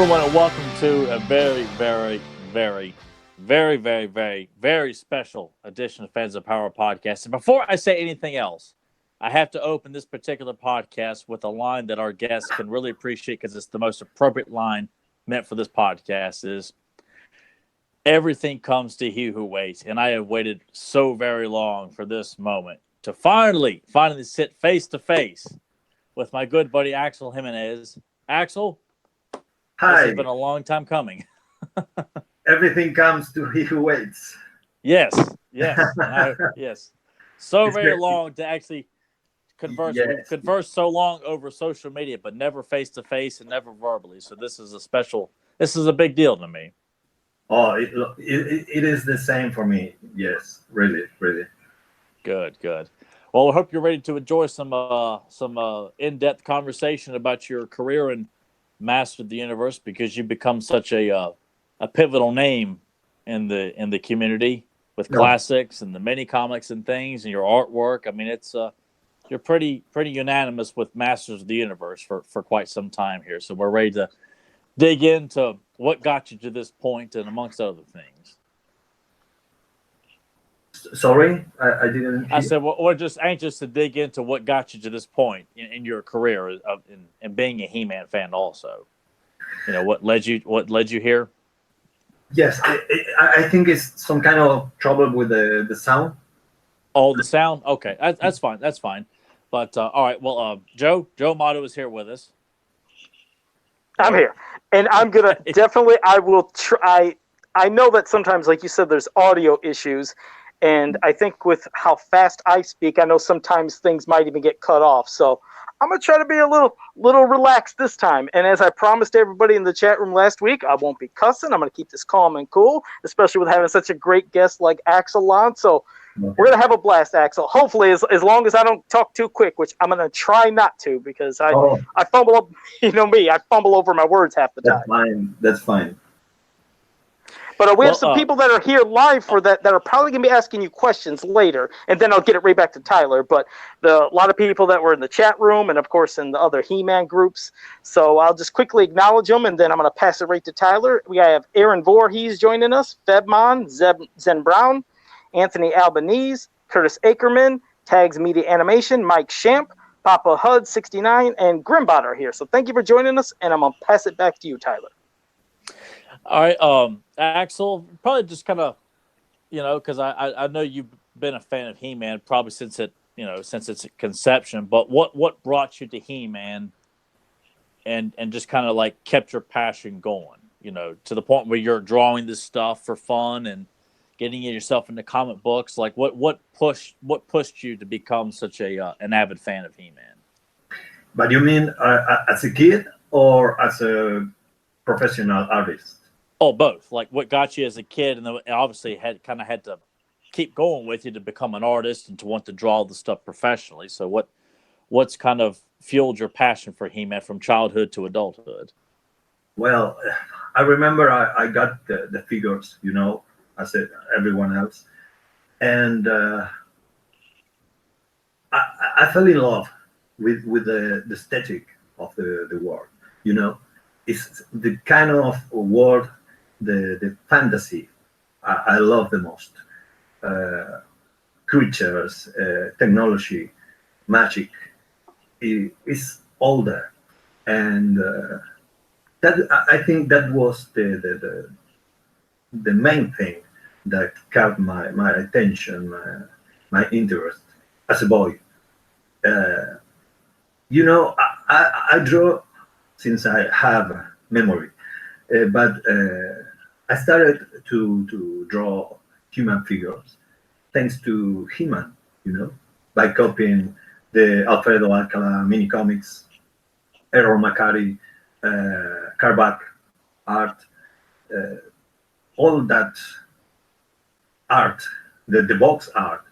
everyone, and welcome to a very, very, very, very, very, very, very special edition of Fans of Power podcast. And before I say anything else, I have to open this particular podcast with a line that our guests can really appreciate because it's the most appropriate line meant for this podcast is, everything comes to he who waits. And I have waited so very long for this moment to finally sit face to face with my good buddy Axel Giménez. Axel, Hi. this has been a long time coming. Everything comes to he who waits. Yes. Yes. So It's very great. long to actually converse. Yes. We've conversed so long over social media, but never face to face and never verbally. So this is a big deal to me. Oh, it is the same for me. Yes, really. Good. Well, I hope you're ready to enjoy some in-depth conversation about your career in Master of the Universe, because you've become such a pivotal name in the community with classics and the mini comics and things and your artwork. I mean, it's you're pretty unanimous with Masters of the Universe for quite some time here. So we're ready to dig into what got you to this point and amongst other things. Sorry, I didn't. I said, well, we're just anxious to dig into what got you to this point in your career in being a He-Man fan. Also, you know, what led you here. Yes, I think it's some kind of trouble with the sound. Oh, the sound. Okay, that's fine. That's fine. But all right. Well, Joe Motto is here with us. I'm here, and I'm gonna definitely. I will try. I know that sometimes, like you said, there's audio issues. And I think with how fast I speak, I know sometimes things might even get cut off. So I'm going to try to be a little relaxed this time. And as I promised everybody in the chat room last week, I won't be cussing. I'm going to keep this calm and cool, especially with having such a great guest like Axel on. So we're going to have a blast, Axel. Hopefully, as long as I don't talk too quick, which I'm going to try not to, because I fumble up, I fumble over my words half the time. That's fine. But we have some people that are here live for that are probably going to be asking you questions later, and then I'll get it right back to Tyler. But a lot of people that were in the chat room and, of course, in the other He-Man groups. So I'll just quickly acknowledge them, and then I'm going to pass it right to Tyler. We have Aaron Voorhees joining us, Febmon, Zen Brown, Anthony Albanese, Curtis Ackerman, Tags Media Animation, Mike Shamp, Papa Hud 69, and Grimbot are here. So thank you for joining us, and I'm going to pass it back to you, Tyler. All right, Axel, probably just kind of, because I know you've been a fan of He-Man probably since its conception. But what brought you to He-Man, and just kind of like kept your passion going, to the point where you're drawing this stuff for fun and getting yourself into comic books? Like what pushed you to become such an avid fan of He-Man? But you mean as a kid or as a professional artist? Oh, both. Like what got you as a kid, and then obviously had to keep going with you to become an artist and to want to draw the stuff professionally. So what's kind of fueled your passion for He-Man from childhood to adulthood? Well, I remember I got the figures, as everyone else, and I fell in love with the aesthetic of the world. It's the kind of world, the fantasy I love the most. Creatures, technology, magic, is all there, and that I think that was the main thing that caught my attention, my interest as a boy. I draw since I have memory, but I started to draw human figures thanks to He-Man, by copying the Alfredo Alcala mini comics, Errol Macari, Carback art, all that art, the box art,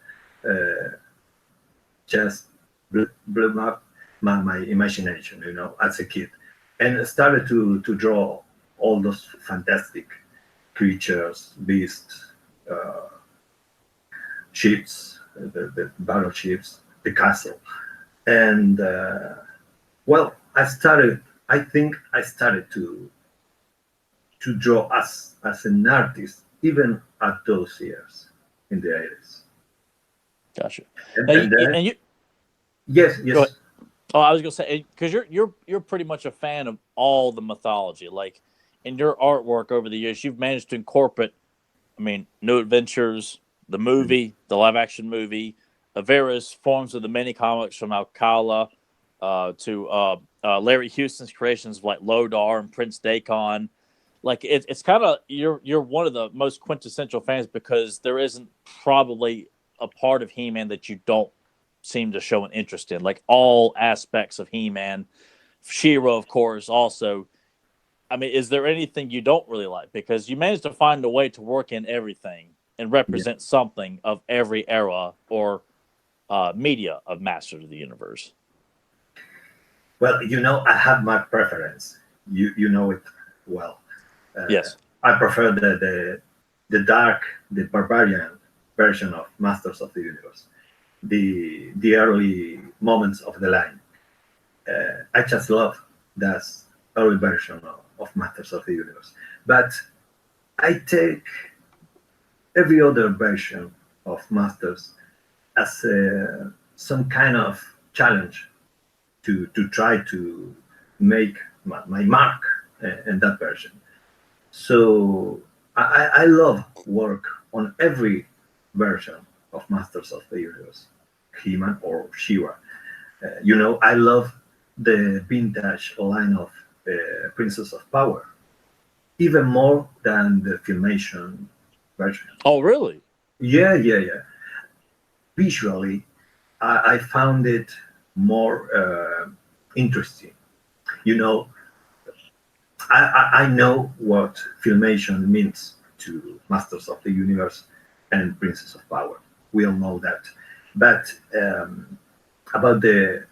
just blew up my imagination, as a kid, and started to draw all those fantastic creatures, beasts, ships, the battleships, the castle, and I think I started to to draw as an artist, even at those years in the 80s. Gotcha. And, Now, and then, and you yes, go ahead. yes, Oh, I was gonna say because you're pretty much a fan of all the mythology. Like in your artwork over the years, you've managed to incorporate. I mean, New Adventures, the movie, the live action movie, the various forms of the mini comics from Alcala to Larry Houston's creations like Lodar and Prince Dacon. Like it's kind of you're one of the most quintessential fans because there isn't probably a part of He-Man that you don't seem to show an interest in. Like all aspects of He-Man, She-Ra, of course, also. I mean, is there anything you don't really like? Because you managed to find a way to work in everything and yeah. represent something of every era or media of Masters of the Universe. Well, I have my preference. You know it well. Yes. I prefer the dark, the barbarian version of Masters of the Universe. The early moments of the line. I just love that early version of Masters of the Universe. But I take every other version of Masters as some kind of challenge to try to make my mark in that version. So I love work on every version of Masters of the Universe, He-Man or She-Ra. I love the vintage line of Princess of Power, even more than the filmation version. Oh, really? Yeah. Visually, I found it more interesting. You know, I know what filmation means to Masters of the Universe and Princess of Power. We all know that. But about the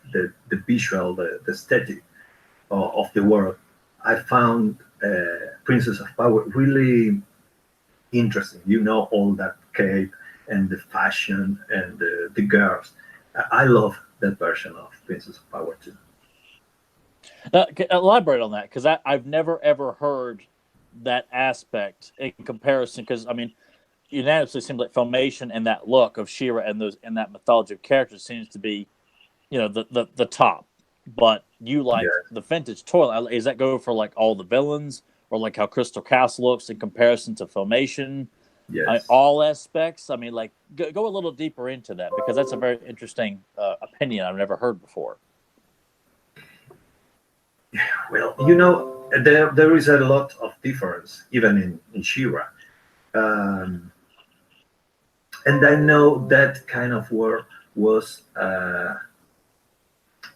visual, the aesthetic of the world, I found Princess of Power really interesting. All that cape and the fashion and the girls. I love that version of Princess of Power too. Elaborate on that because I've never ever heard that aspect in comparison. Because I mean, unanimously seems like filmation and that look of She-Ra and those and that mythology of characters seems to be, the top. But you like Yeah, the vintage toy. Is that go for like all the villains or like how Crystal Castle looks in comparison to filmation? yes. All aspects. I mean, like go a little deeper into that because that's a very interesting opinion I've never heard before. Well, there is a lot of difference even in She-Ra. Um, and I know that kind of work was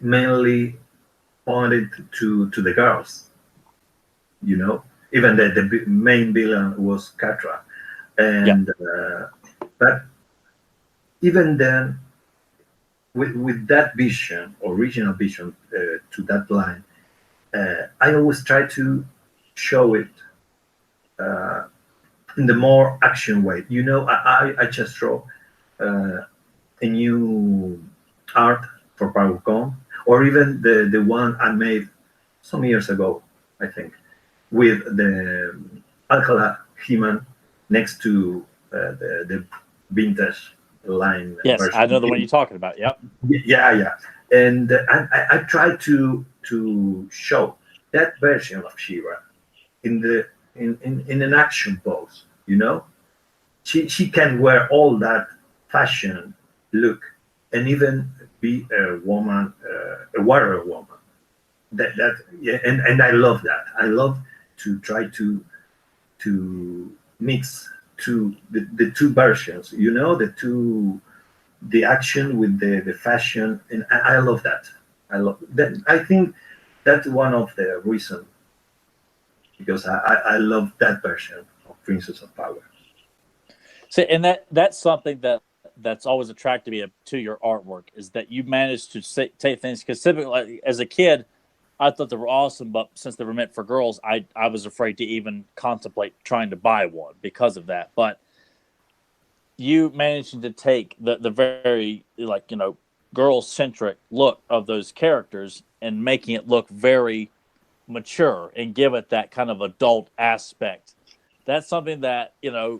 mainly pointed to the girls. Even the main villain was Catra, Yeah. and but even then, with that vision, original vision to that line, I always try to show it uh, in the more action way. I just draw a new art for PowerCon, or even the one I made some years ago, I think, with the Alcala He-Man next to the vintage line Yes, I version. know the one you're talking about. Yep. Yeah. And I try to show that version of She-Ra in an action pose. She can wear all that fashion look and even be a woman, a warrior woman. That yeah, and I love that. I love to try to mix the two versions. The action with the fashion, and I love that. I love that. I think that's one of the reasons because I love that version of Princess of Power. So, and that's something that's always attracted me to your artwork is that you managed to take things because typically, like, as a kid, I thought they were awesome, but since they were meant for girls, I was afraid to even contemplate trying to buy one because of that. But you managing to take the very girl centric look of those characters and making it look very mature and give it that kind of adult aspect. That's something that,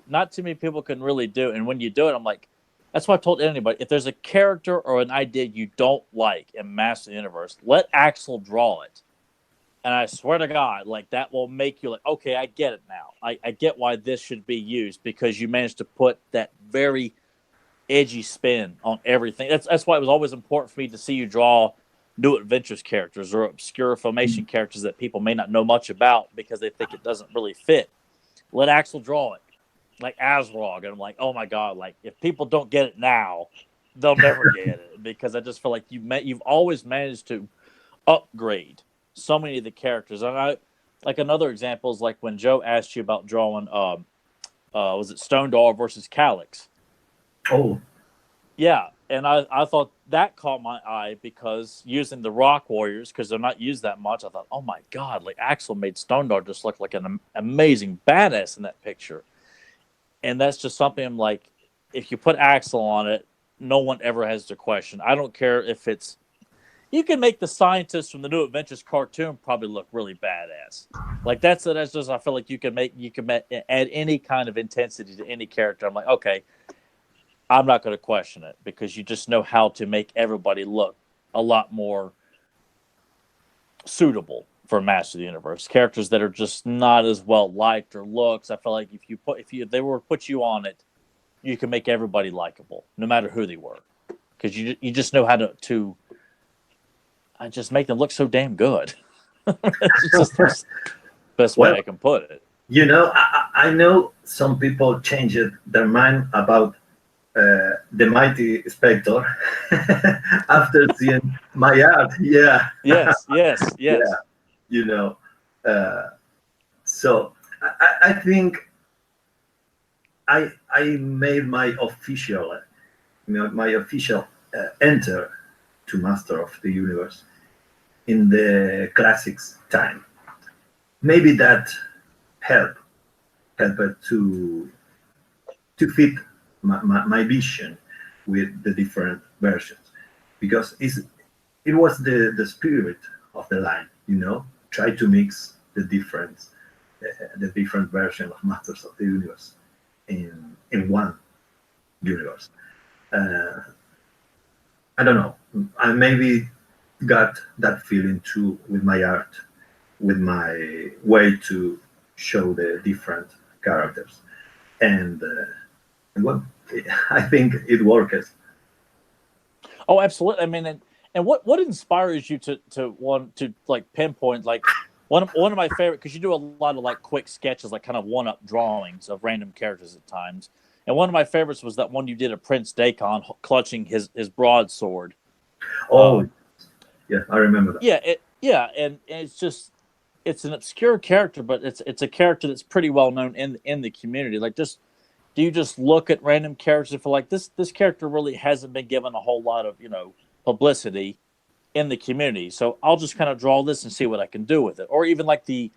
not too many people can really do. And when you do it, I'm like, that's why I told anybody, if there's a character or an idea you don't like in Master of the Universe, let Axel draw it. And I swear to God, like, that will make you like, okay, I get it now. I get why this should be used, because you managed to put that very edgy spin on everything. That's why it was always important for me to see you draw New Adventures characters or obscure Filmation characters that people may not know much about because they think it doesn't really fit. Let Axel draw it, like Asrog, and I'm like, oh my God, like, if people don't get it now, they'll never get it, because I just feel like you've always managed to upgrade so many of the characters. And I, like, another example is like when Joe asked you about drawing, was it Stone Dog versus Calyx? Oh, yeah. And I thought that caught my eye because using the Rock Warriors, because they're not used that much, I thought, oh my God, like, Axel made Stone Dog just look like an amazing badass in that picture. And that's just something I'm like, if you put Axel on it, no one ever has to question. I don't care if it's, you can make the scientists from the New Adventures cartoon probably look really badass. Like, that's just, I feel like you can add any kind of intensity to any character. I'm like, okay, I'm not going to question it, because you just know how to make everybody look a lot more suitable for Master of the Universe. Characters that are just not as well liked or looks, I feel like if they were to put you on it, you can make everybody likable, no matter who they were, because you just know how to just make them look so damn good. It's just the best way I can put it. I know some people changed their mind about the Mighty Spectre after seeing my art. Yeah. Yes. Yeah. So I think I made my official enter to Master of the Universe in the classics time. Maybe that helped to fit my vision with the different versions, because it was the spirit of the line, try to mix the different version of Masters of the Universe in one universe. I don't know, I maybe got that feeling too with my art, with my way to show the different characters, and well, I think it works. Oh, absolutely. I mean, and what inspires you to want to, like, pinpoint, like, one of my favorite, because you do a lot of, like, quick sketches, like, kind of one-up drawings of random characters at times. And one of my favorites was that one you did of Prince Daikon clutching his broadsword. Oh, yeah, I remember that. And it's an obscure character, but it's a character that's pretty well known in the community. Like, just, do you just look at random characters and feel like this character really hasn't been given a whole lot of publicity in the community, so I'll just kind of draw this and see what I can do with it? Or even like these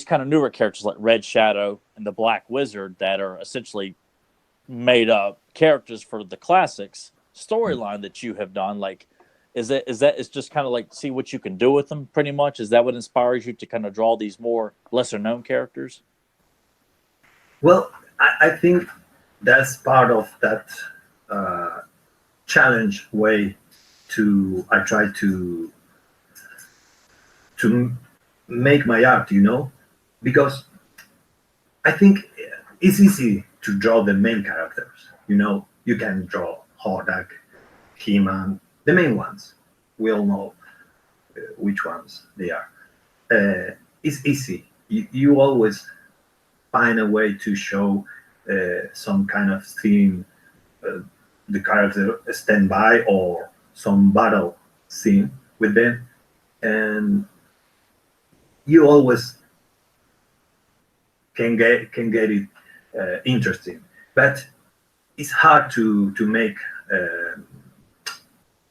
kind of newer characters like Red Shadow and the Black Wizard, that are essentially made up characters for the classics storyline that you have done. Like, is it's just kind of like, see what you can do with them, pretty much? Is that what inspires you to kind of draw these more lesser known characters? Well, I think that's part of that challenge way I try to make my art, because I think it's easy to draw the main characters. You can draw Hordak, He-Man, the main ones. We all know which ones they are. It's easy. You always find a way to show some kind of theme, the character stand by, or some battle scene with them, and you always can get it interesting. But it's hard to make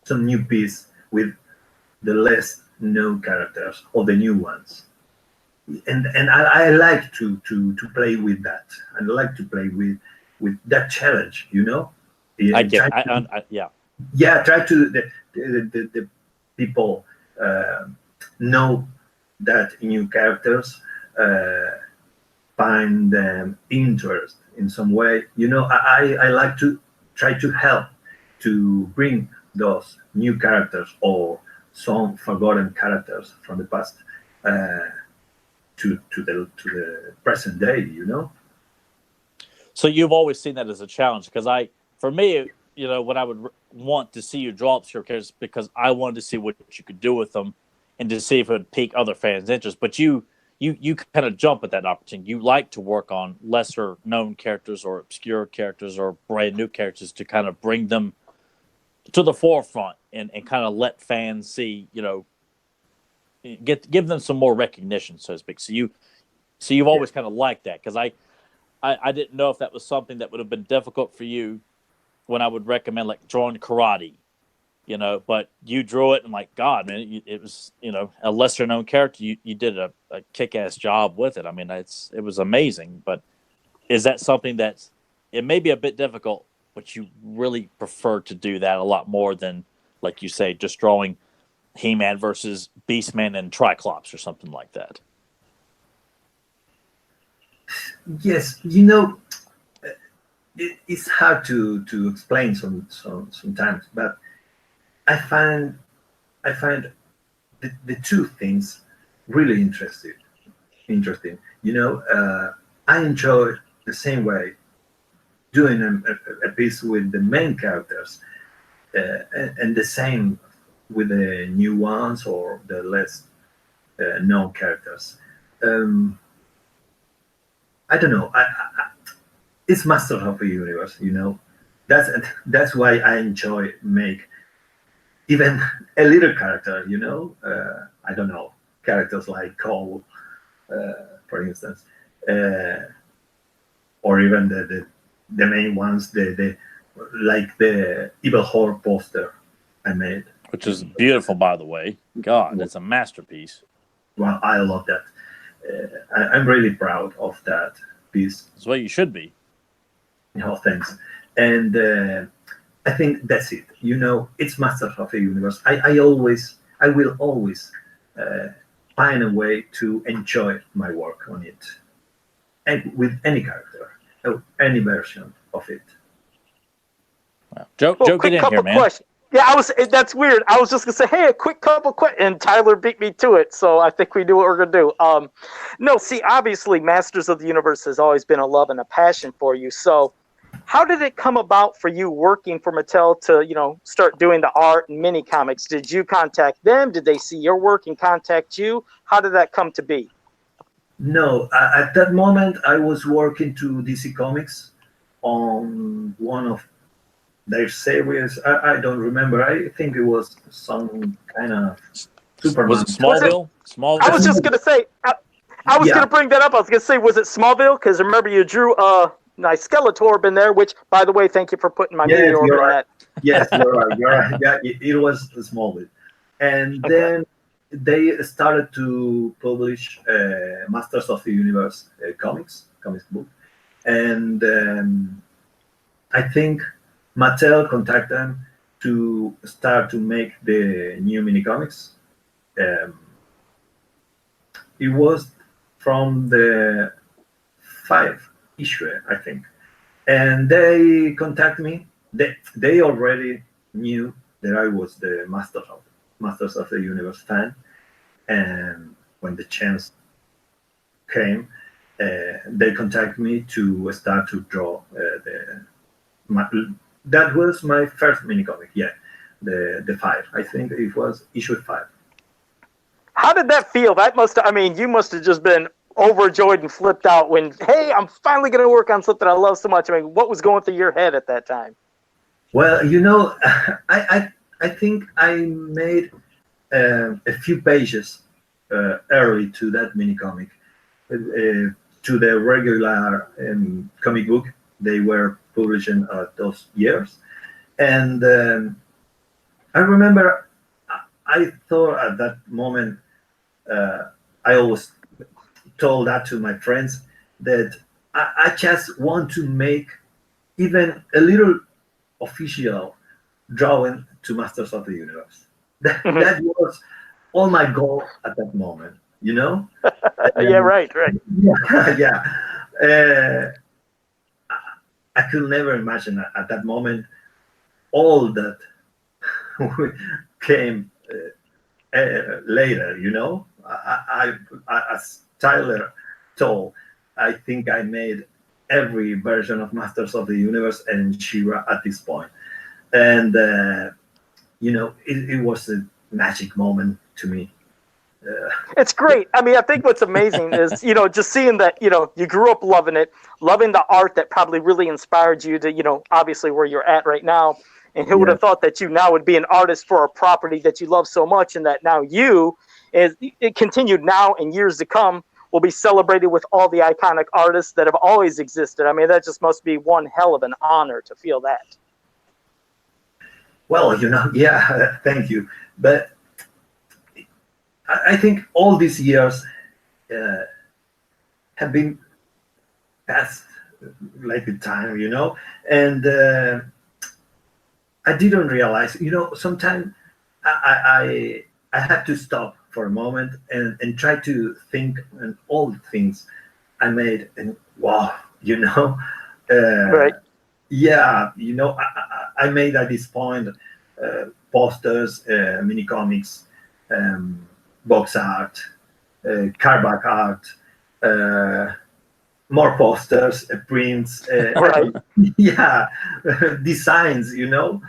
some new piece with the less known characters or the new ones. And I like to play with that. I like to play with that challenge, I get yeah. Yeah, try to the people know that new characters find them interest in some way. I like to try to help to bring those new characters or some forgotten characters from the past to the present day. So you've always seen that as a challenge because for me, when I would want to see you draw up your characters because I wanted to see what you could do with them and to see if it would pique other fans' interest. But you kind of jump at that opportunity. You like to work on lesser known characters or obscure characters or brand new characters to kind of bring them to the forefront and kind of let fans see, give them some more recognition, so to speak. So you've always kind of liked that because I didn't know if that was something that would have been difficult for you when I would recommend like drawing karate, but you drew it and like, God, man, it was, a lesser known character. You did a kick-ass job with it. I mean, it was amazing, but is that something it may be a bit difficult, but you really prefer to do that a lot more than, like you say, just drawing He-Man versus Beastman and Triclops or something like that? Yes, it's hard to explain sometimes, but I find the two things really interesting. I enjoy the same way doing a piece with the main characters, and the same with the new ones or the less known characters. I don't know. It's Masters of the Universe. That's why I enjoy make even a little character. I don't know, characters like Cole, for instance, or even the main ones, like the Evil Horror poster I made, which is beautiful, by the way. God, that's a masterpiece. Well, I love that. I'm really proud of that piece. That's what you should be. Thanks. And I think that's it. It's Masters of the Universe. I will always find a way to enjoy my work on it, and with any character, or any version of it. Wow. Joe, get in here, man. Question. Yeah, that's weird. I was just gonna say, hey, a quick couple questions, and Tyler beat me to it, so I think we knew what we're gonna do. No, see, obviously, Masters of the Universe has always been a love and a passion for you. So, how did it come about for you working for Mattel to, start doing the art and mini comics? Did you contact them? Did they see your work and contact you? How did that come to be? No, at that moment, I was working to DC Comics on one of their series. I don't remember. I think it was some kind of Superman. Was it Smallville? Smallville. I was just gonna say. I was gonna bring that up. I was gonna say, was it Smallville? Because remember, you drew nice Skeletor in there. Which, by the way, thank you for putting my name over that. Yes, you're right. Yeah, it was Smallville, and then they started to publish Masters of the Universe comics book, and I think Mattel contacted them to start to make the new mini comics. It was from the 5th issue, I think, and they contacted me. They already knew that I was the Masters of the Universe fan, and when the chance came, they contacted me to start to draw that was my first mini comic. Yeah, the 5. I think it was issue 5. How did that feel? You must have just been overjoyed and flipped out when, hey, I'm finally going to work on something I love so much. What was going through your head at that time? Well, I think I made a few pages early to that mini comic, to the regular comic book they were publishing those years, and I remember I thought at that moment, I always told that to my friends, that I just want to make even a little official drawing to Masters of the Universe. That was all my goal at that moment. you know. Yeah, right. Yeah, yeah. Uh, I could never imagine at that moment all that came later. You know, as Tyler told, I think I made every version of Masters of the Universe and Shira at this point, and you know, it was a magic moment to me. It's great. I mean, I think what's amazing is, just seeing that, you grew up loving it, loving the art that probably really inspired you to, obviously where you're at right now. And who would Yeah. have thought that you now would be an artist for a property that you love so much, and that now it continued now and years to come, will be celebrated with all the iconic artists that have always existed. I mean, that just must be one hell of an honor to feel that. Well, you know, yeah, thank you. But I think all these years uh, have been passed like a time, you know, and I didn't realize, you know, sometimes I had to stop for a moment and try to think on all the things I made, and wow, you know, Right. yeah, you know, I made at this point posters, mini comics, box art, cardback art, more posters, prints, Right. yeah, designs, you know,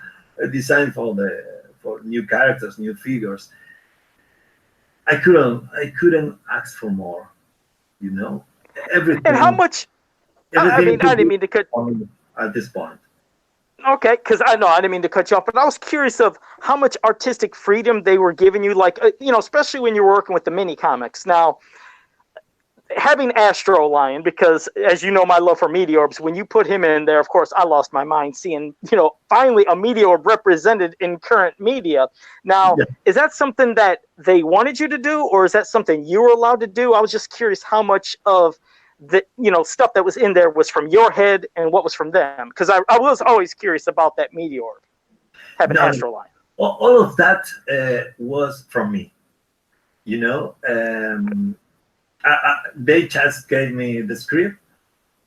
design for new characters, new figures. I couldn't ask for more, you know. And how Everything, much, I everything mean, I could didn't be mean to cut. on at this point. Okay, because I know I didn't mean to cut you off, but I was curious of how much artistic freedom they were giving you, like especially when you were working with the mini comics. Now, having Astro Lion, because as you know, my love for meteorbs, when you put him in there, of course, I lost my mind seeing finally a meteorb represented in current media. Now, Yeah. is that something that they wanted you to do, or is that something you were allowed to do? I was just curious how much of the stuff that was in there was from your head and what was from them, because I was always curious about that meteor having No, no, Astro Lion. all of that was from me, you know. They just gave me the script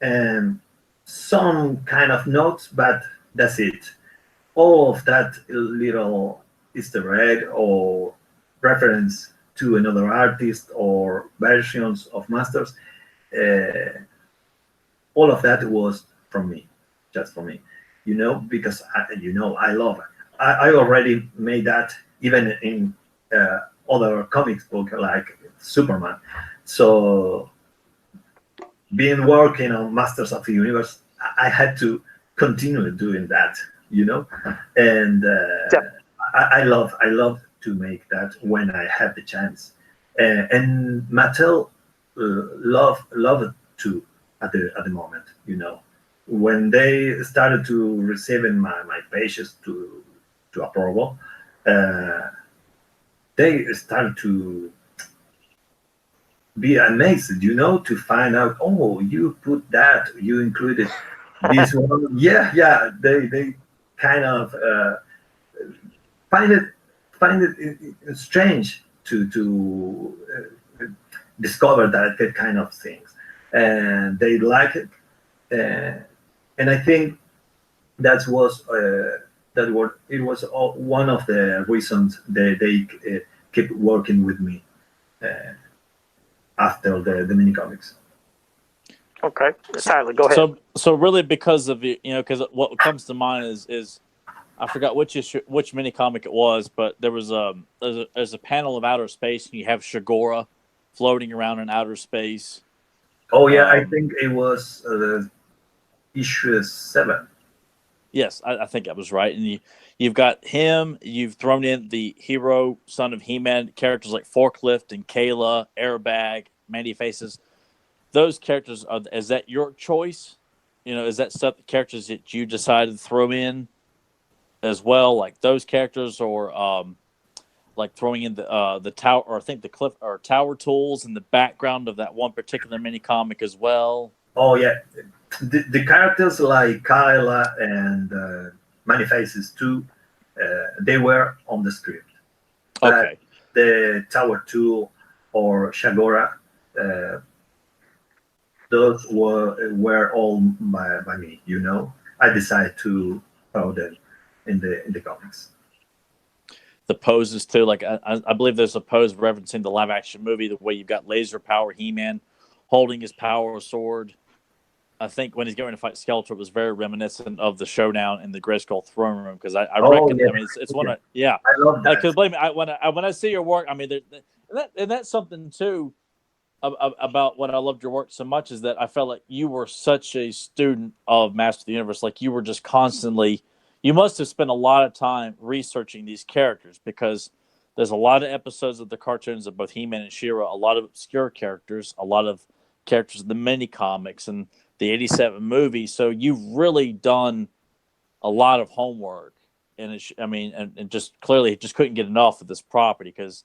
and some kind of notes, but that's it. All of that little Easter egg or reference to another artist or versions of masters, uh, all of that was from me, just for me, you know, because I love it. I already made that even in other comics book like Superman. So being working on Masters of the Universe, I had to continue doing that, you know, and I love to make that when I had the chance, and Mattel love it too at the moment, you know, when they started to receiving my pages to approval, uh, they started to be amazed, you know, to find out, oh, you put that, you included this one. Yeah, yeah. They kind of find it strange to discover that kind of things, and they like it, and I think it was one of the reasons they keep working with me after the mini comics. Okay, Tyler, go ahead. So really, because of because what comes to mind is I forgot which mini comic it was, but there's a panel of outer space, and you have Shigora floating around in outer space. Oh yeah, I think it was issue 7. Yes, I think that was right. And you've got him. You've thrown in the hero, son of He-Man, characters like Forklift and Kayla, Airbag, Mandy Faces. Those characters, is that your choice? Is that stuff, the characters that you decided to throw in as well, like those characters, or like throwing in the tower, or I think the cliff or tower tools in the background of that one particular mini comic as well? Oh yeah, the characters like Kyla and Many Faces too, they were on the script. But Okay. the tower tool or Shagora. Those were all by me. I decided to throw them in the comics. The poses too, like I believe there's a pose referencing the live action movie, the way you've got laser power He-Man holding his power sword. I think when he's going to fight Skeletor, it was very reminiscent of the showdown in the Grayskull throne room, because I reckon, Yeah. I mean, it's one of, yeah. I love that. Because believe me, when I see your work, I mean, and that's something too about what I loved your work so much, is that I felt like you were such a student of Master of the Universe. Like, you were just constantly, you must have spent a lot of time researching these characters, because there's a lot of episodes of the cartoons of both He-Man and She-Ra, a lot of obscure characters, a lot of characters in the mini comics and the 87 movie. So you've really done a lot of homework, and and just clearly just couldn't get enough of this property, because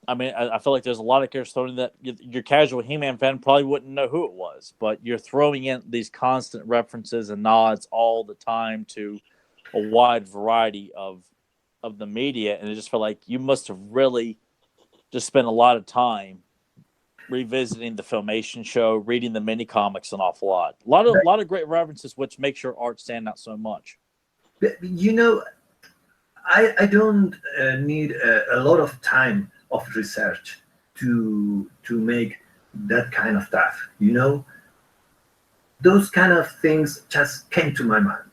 I mean, I feel like there's a lot of characters thrown in that your casual He-Man fan probably wouldn't know who it was, but you're throwing in these constant references and nods all the time to a wide variety of the media, and I just feel like you must have really just spent a lot of time revisiting the Filmation show, reading the mini comics an awful lot. A lot of great references, which makes your art stand out so much. I don't need a lot of time of research to make that kind of stuff. Those kind of things just came to my mind.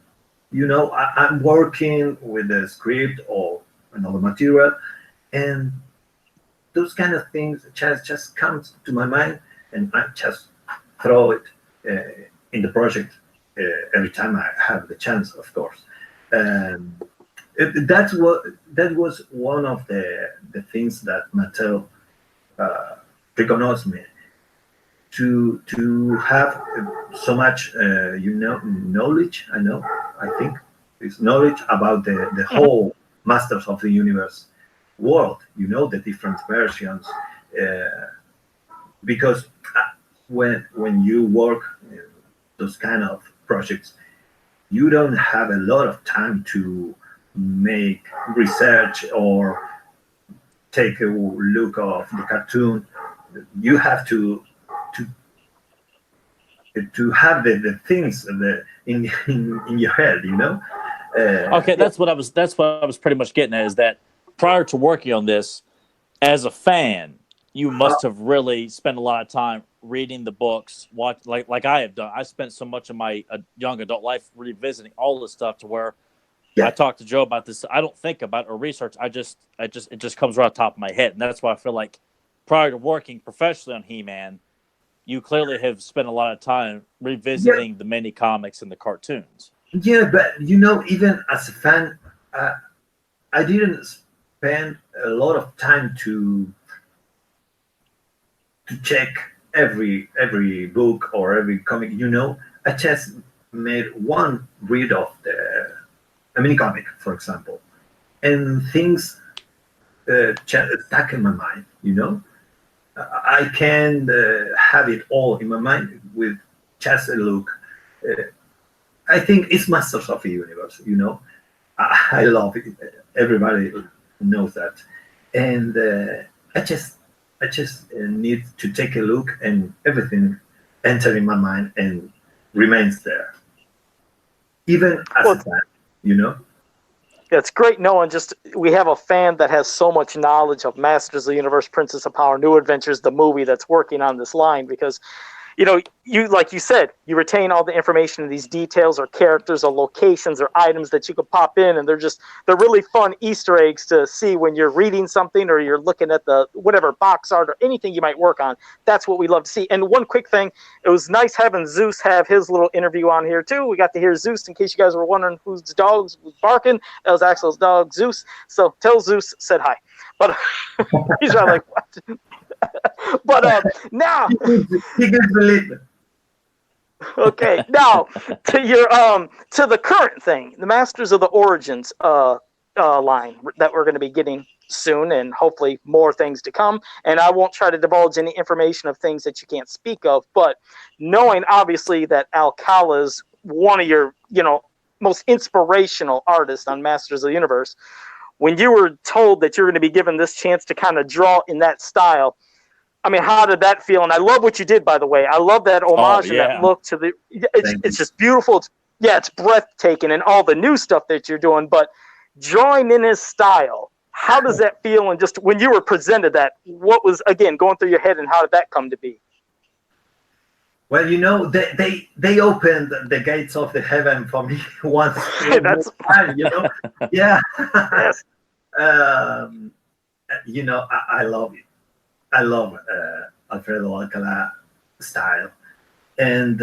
I'm working with a script or another material, and those kind of things just comes to my mind, and I just throw it in the project every time I have the chance, of course. That was one of the things that Mattel recognized me to have so much knowledge. I think it's knowledge about the whole Masters of the Universe world. The different versions, because when you work in those kind of projects, you don't have a lot of time to make research or take a look of the cartoon. You have to have the things in your head. Okay, that's what I was pretty much getting at, is that prior to working on this, as a fan, you must have really spent a lot of time reading the books, like I have done. I spent so much of my young adult life revisiting all this stuff, to where I talked to Joe about this. I don't think about it or research. It just comes right off the top of my head, and that's why I feel like prior to working professionally on He-Man, you clearly have spent a lot of time revisiting the mini comics and the cartoons. Yeah, but even as a fan, I didn't spend a lot of time to check every book or every comic. I just made one read of a mini comic, for example, and things stuck in my mind. I can have it all in my mind with just a look. I think it's Masters of the Universe. I love it. Everybody knows that, and I just need to take a look, and everything enter in my mind and remains there, even as a fan. It's great knowing we have a fan that has so much knowledge of Masters of the Universe, Princess of Power, New Adventures, the movie, that's working on this line, because you, like you said, you retain all the information of these details or characters or locations or items that you could pop in, and they're really fun Easter eggs to see when you're reading something or you're looking at the whatever box art or anything you might work on. That's what we love to see. And one quick thing, it was nice having Zeus have his little interview on here too. We got to hear Zeus, in case you guys were wondering whose dog was barking. That was Axel's dog, Zeus. So tell Zeus said hi. But he's like, what? But now, he can believe it. Okay, now to your to the current thing, the Masters of the Origins line that we're going to be getting soon, and hopefully more things to come. And I won't try to divulge any information of things that you can't speak of, but knowing obviously that Alcala's one of your most inspirational artists on Masters of the Universe, when you were told that you're going to be given this chance to kind of draw in that style, I mean, how did that feel? And I love what you did, by the way. I love that homage and that look to the. It's just beautiful. It's breathtaking, and all the new stuff that you're doing. But drawing in his style, how does that feel? And just when you were presented that, what was again going through your head, and how did that come to be? Well, they opened the gates of the heaven for me once. That's time, Yeah. Yes. I love it. I love Alfredo Alcala style, and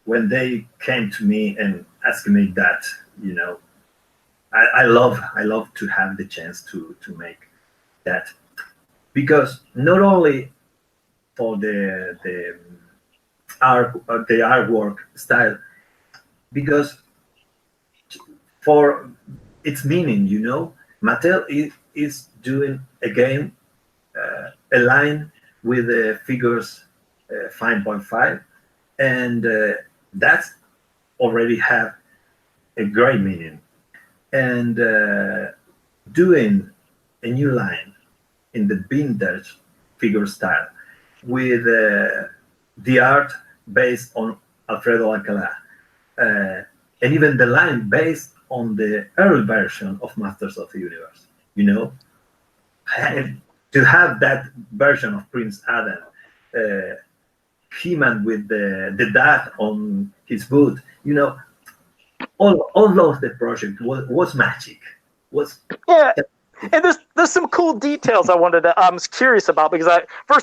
when they came to me and asked me that, I love to have the chance to make that, because not only for the artwork style, because for its meaning, Mattel is doing again a line with the figures 5.5, and that already have a great meaning. And doing a new line in the vintage figure style with the art based on Alfredo Alcala, and even the line based on the early version of Masters of the Universe, to have that version of Prince Adam, He-Man with the dad on his boot, all of the project was magic. Yeah. And there's some cool details I'm curious about, because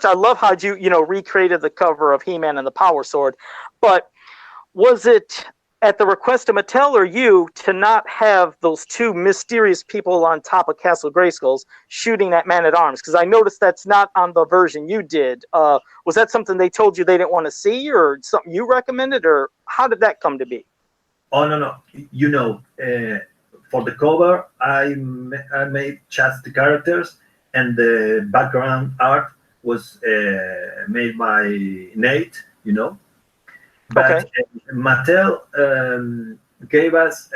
I love how you recreated the cover of He-Man and the Power Sword, but was it at the request of Mattel or you to not have those two mysterious people on top of Castle Grayskulls shooting at Man-at-Arms? Because I noticed that's not on the version you did. Was that something they told you they didn't want to see, or something you recommended, or how did that come to be? Oh, no. For the cover, I made just the characters, and the background art was made by Nate, But okay. Mattel gave us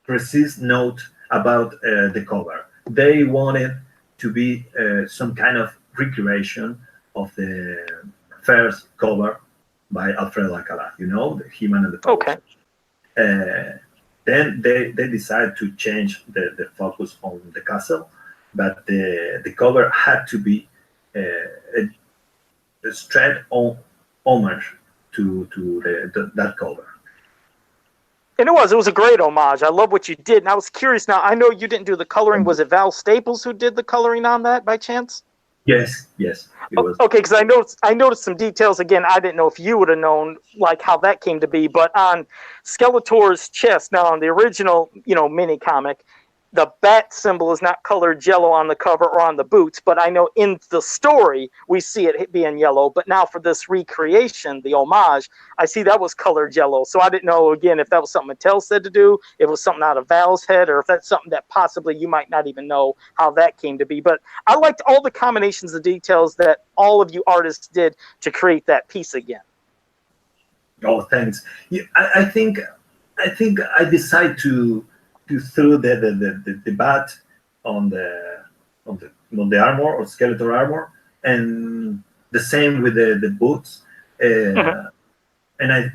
precise note about the cover. They wanted to be some kind of recreation of the first cover by Alfredo Alcala, the He-Man and the Power. Okay. Then they decided to change the focus on the castle, but the cover had to be a straight homage to that cover. And it was a great homage. I love what you did. And I was curious now, I know you didn't do the coloring. Was it Val Staples who did the coloring on that by chance? Yes, it was. Okay, because I noticed some details. Again, I didn't know if you would have known like how that came to be, but on Skeletor's chest, now on the original, mini comic, the bat symbol is not colored yellow on the cover or on the boots, but I know in the story we see it being yellow. But now for this recreation, the homage, I see that was colored yellow. So I didn't know, again, if that was something Mattel said to do, if it was something out of Val's head, or if that's something that possibly you might not even know how that came to be. But I liked all the combinations of details that all of you artists did to create that piece again. Oh, thanks. Yeah, I think I decided to throw the bat on the armor, or Skeletor armor, and the same with the boots. And I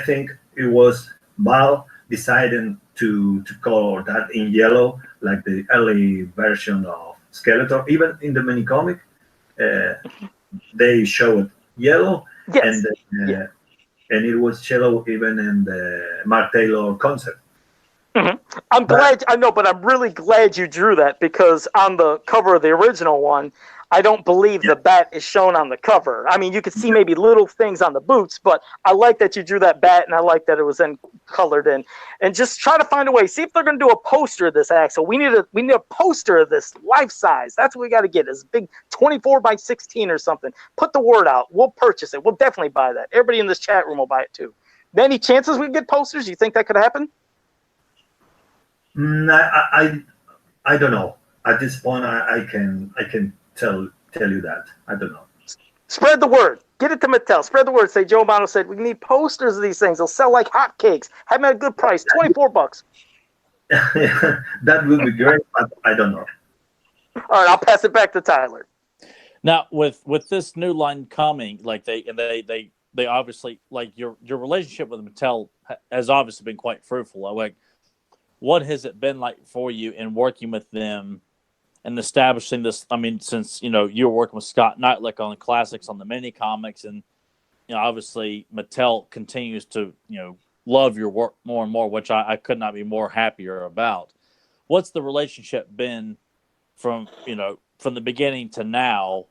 think it was Val deciding to color that in yellow, like the early version of Skeletor. Even in the mini comic, they showed yellow, Yes. And it was yellow even in the Mark Taylor concept. I'm glad, I know, but I'm really glad you drew that, because on the cover of the original one, I don't believe the bat is shown on the cover. I mean, you could see maybe little things on the boots, but I like that you drew that bat, and I like that it was then colored in. And just try to find a way. See if they're going to do a poster of this, Axel. We need a poster of this, life size. That's what we got to get. It's big 24 by 16 or something. Put the word out. We'll purchase it. We'll definitely buy that. Everybody in this chat room will buy it too. Any chances we get posters? You think that could happen? I don't know. At this point, I can tell you that. I don't know. Spread the word. Get it to Mattel. Spread the word. Say Joe Bono said we need posters of these things. They'll sell like hotcakes. Have them at a good price. $24. That would be great, but I don't know. All right, I'll pass it back to Tyler. Now, with this new line coming, like they obviously, like, your relationship with Mattel has obviously been quite fruitful. Like, what has it been like for you in working with them and establishing this? I mean, since you were working with Scott Knightlick on the classics, on the mini comics, and obviously Mattel continues to love your work more and more, which I could not be more happier about. What's the relationship been from from the beginning to now,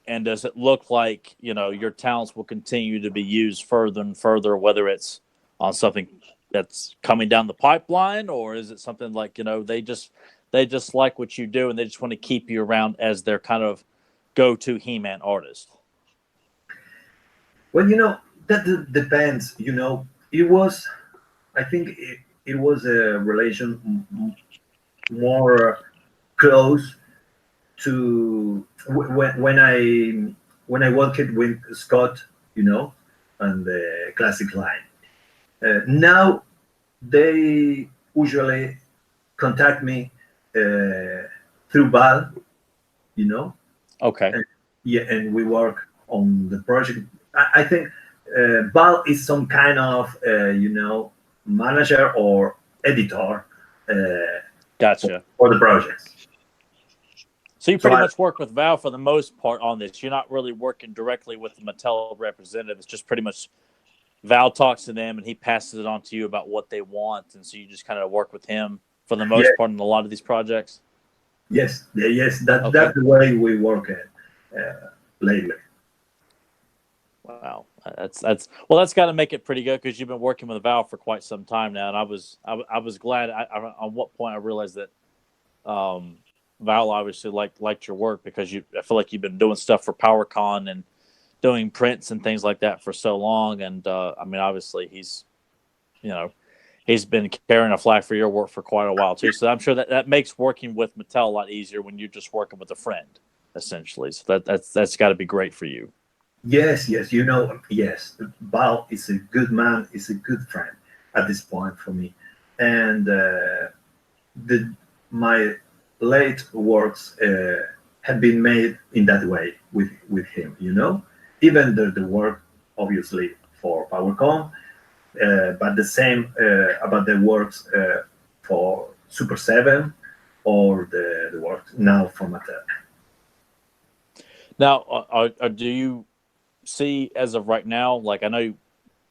and does it look like your talents will continue to be used further and further, whether it's on something that's coming down the pipeline, or is it something like they just like what you do and they just want to keep you around as their kind of go-to He-Man artist? Well, that depends. It was, I think it was a relation more close to when I worked with Scott, and the classic line. Now they usually contact me through Val, Okay. and we work on the project. I think Val is some kind of manager or editor Gotcha. for the projects. So you pretty much work with Val for the most part on this. You're not really working directly with the Mattel representative. It's just pretty much Val talks to them and he passes it on to you about what they want, and so you just kind of work with him for the most part in a lot of these projects. Yes. That's the way we work lately. Wow, that's got to make it pretty good, because you've been working with Val for quite some time now, and I was glad. On what point I realized that Val obviously liked your work, because I feel like you've been doing stuff for PowerCon and doing prints and things like that for so long, and I mean, obviously he's been carrying a flag for your work for quite a while too. So I'm sure that makes working with Mattel a lot easier when you're just working with a friend, essentially. So that's got to be great for you. Yes. Yes. Val is a good man. Is a good friend at this point for me, and my late works have been made in that way with him. Even the work obviously for PowerCon, but the same about the works for Super 7 or the work now for Mattel. Now, do you see, as of right now, like, I know you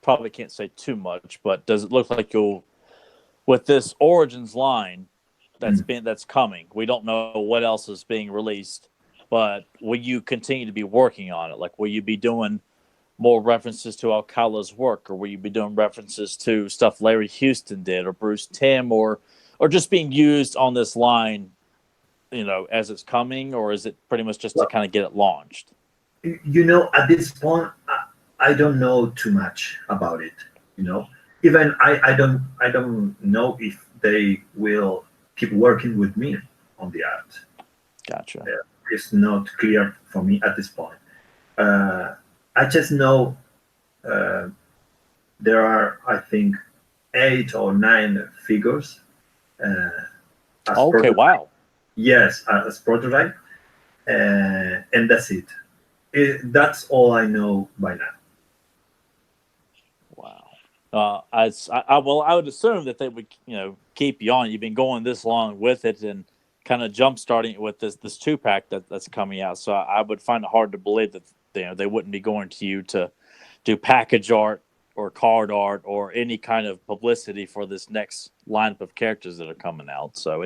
probably can't say too much, but does it look like with this Origins line that's coming, we don't know what else is being released, but will you continue to be working on it? Like, will you be doing more references to Alcala's work, or will you be doing references to stuff Larry Houston did, or Bruce Timm, or just being used on this line, as it's coming, or is it pretty much just to kind of get it launched? At this point, I don't know too much about it. Even I don't know if they will keep working with me on the art. Gotcha. It's not clear for me at this point. I just know there are, I think, 8 or 9 figures. Okay, wow. Yes, as prototype, and that's it. That's all I know by now. Wow. I would assume that they would, keep you on. You've been going this long with it and kind of jump starting it with this 2-pack that's coming out. So I would find it hard to believe that they wouldn't be going to you to do package art or card art or any kind of publicity for this next lineup of characters that are coming out. So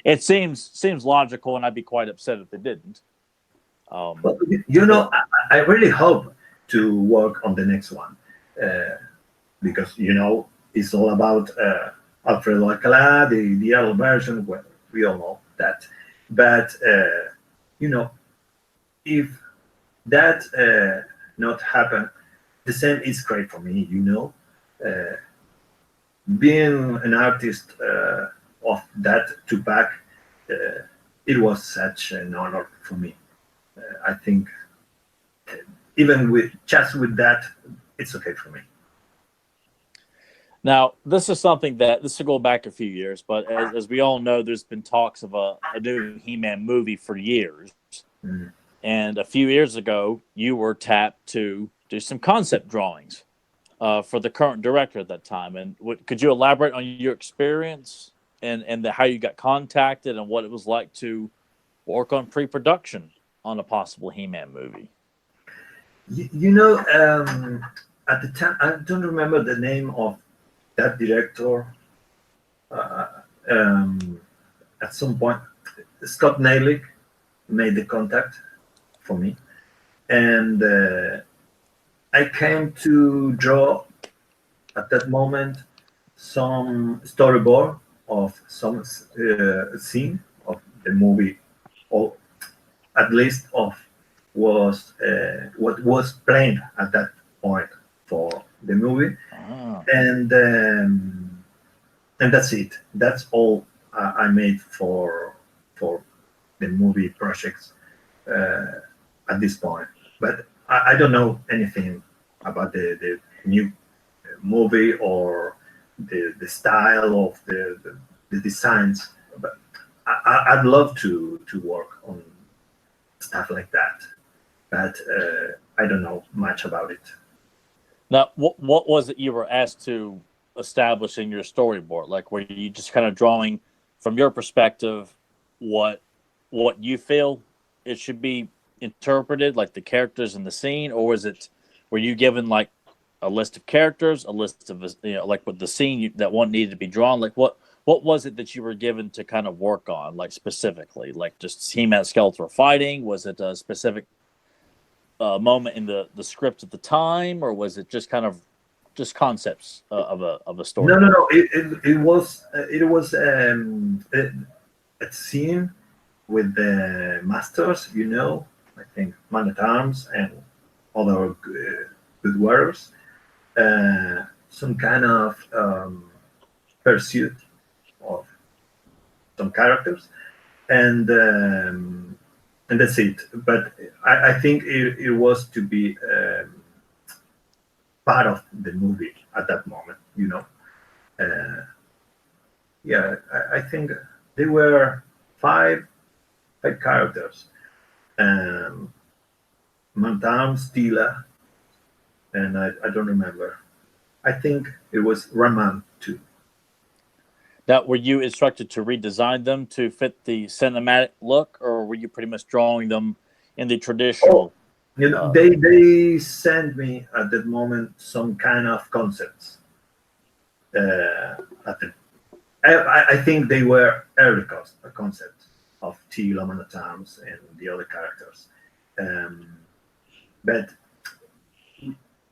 it seems logical, and I'd be quite upset if they didn't. Well, I really hope to work on the next one, because it's all about Alfredo Alcalá, the adult version. Well, we all know that, but if that not happen, the same is great for me. Being an artist of that 2-pack, it was such an honor for me. I think even with that, it's okay for me. Now, this is something that this will go back a few years, but as we all know, there's been talks of a new He-Man movie for years. Mm. And a few years ago, you were tapped to do some concept drawings for the current director at that time. And could you elaborate on your experience and how you got contacted and what it was like to work on pre-production on a possible He-Man movie? You know, at the time, I don't remember the name of that director. Uh, um, at some point, Scott Nalick made the contact for me, and I came to draw at that moment some storyboard of some scene of the movie, or at least of was what was planned at that point for the movie, Ah. and that's it. That's all I made for the movie projects at this point. But I don't know anything about the new movie or the style of the designs. But I'd love to work on stuff like that. But I don't know much about it. Now, what was it you were asked to establish in your storyboard? Like, were you just kind of drawing from your perspective what you feel it should be interpreted, like the characters in the scene, or were you given like a list of characters, a list of like what the scene that one needed to be drawn? Like, what was it that you were given to kind of work on, like specifically, like just He-Man and Skeletor fighting? Was it a specific moment in the script at the time, or was it just kind of just concepts of a story? No. It was a scene with the masters. I think Man at Arms and other good warriors. Some kind of pursuit of some characters, and that's it. But I think it was to be part of the movie at that moment. Yeah, I think there were five characters. Mantam, Stila, and I don't remember. I think it was Raman too. Now, were you instructed to redesign them to fit the cinematic look, or were you pretty much drawing them in the traditional? They sent me at that moment some kind of concepts. At the, I think they were early concepts of Tila, Manatams, and the other characters. But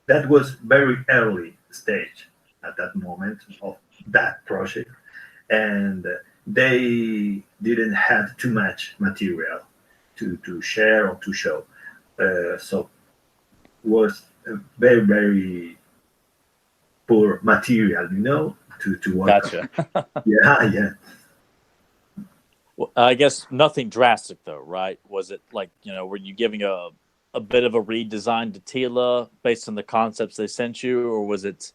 that was very early stage at that moment of that project, and they didn't have too much material to share or to show. So was a very, very poor material, to work Gotcha. on. Yeah. Well, I guess nothing drastic though, right? Was it like, were you giving a bit of a redesign to Tila based on the concepts they sent you, or was it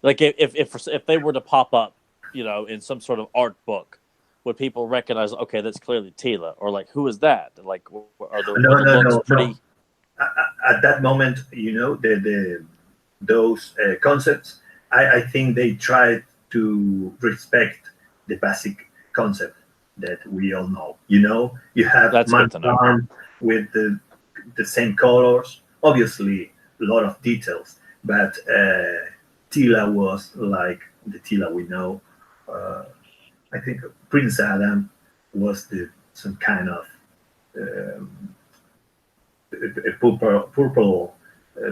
like if they were to pop up, in some sort of art book, would people recognize? Okay, that's clearly Tila, or like who is that? Like, are the looks pretty? No. At that moment, those concepts, I think they tried to respect the basic concept that we all know. You have That's good to know. arm with the same colors, obviously a lot of details, but Tila was like the Tila we know. I think Prince Adam was some kind of a purple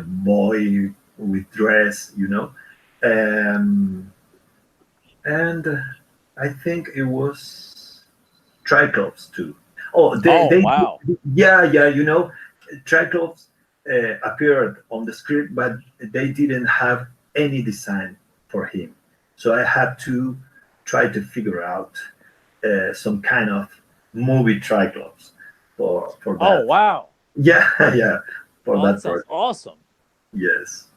boy with dress. And I think it was Triclops too. Oh, Wow. Yeah. Triclops appeared on the script, but they didn't have any design for him. So I had to try to figure out some kind of movie Triclops for that. Oh wow. Yeah, yeah. For Oh, that that sounds part. awesome. Yes.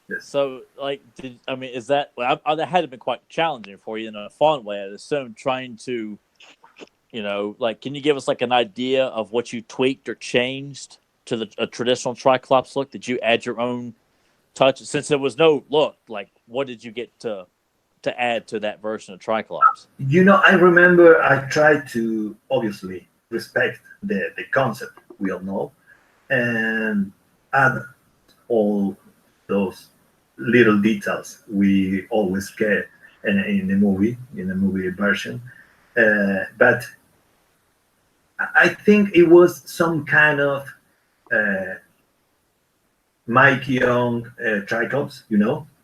Yes. So, like, is that that had to be quite challenging for you in a fun way? I'd assume trying to, like, can you give us like an idea of what you tweaked or changed to a traditional Triclops look? Did you add your own touch since there was no look? Like, what did you get to add to that version of Triclops? I remember I tried to obviously respect the concept we all know and add all those little details we always get in the movie version. But I think it was some kind of Mike Young Triclops,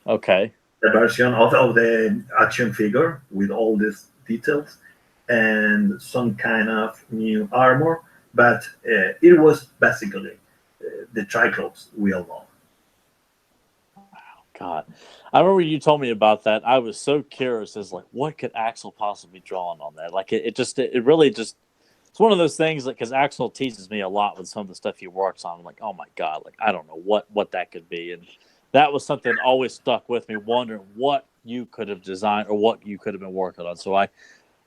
Okay. the version of the action figure with all these details and some kind of new armor, but it was basically the Triclops we all know. God, I remember you told me about that. I was so curious as like, what could Axel possibly draw on that? Like, it really just, it's one of those things. Like, because Axel teases me a lot with some of the stuff he works on. I'm like, oh my God, like I don't know what that could be, and that was something that always stuck with me, wondering what you could have designed or what you could have been working on. So I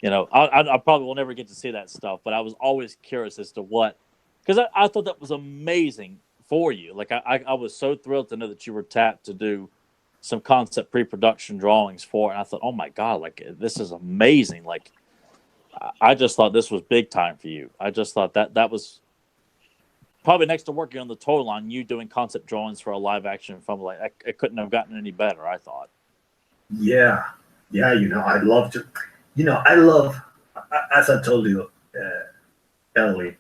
probably will never get to see that stuff, but I was always curious as to what, because I thought that was amazing for you. Like I was so thrilled to know that you were tapped to do some concept pre-production drawings for it. And I thought, oh my God, like this is amazing. Like I just thought this was big time for you. I just thought that was probably next to working on the toy line, you doing concept drawings for a live action film. Like it couldn't have gotten any better, I thought. Yeah, yeah. I'd love to. I love, as I told you earlier,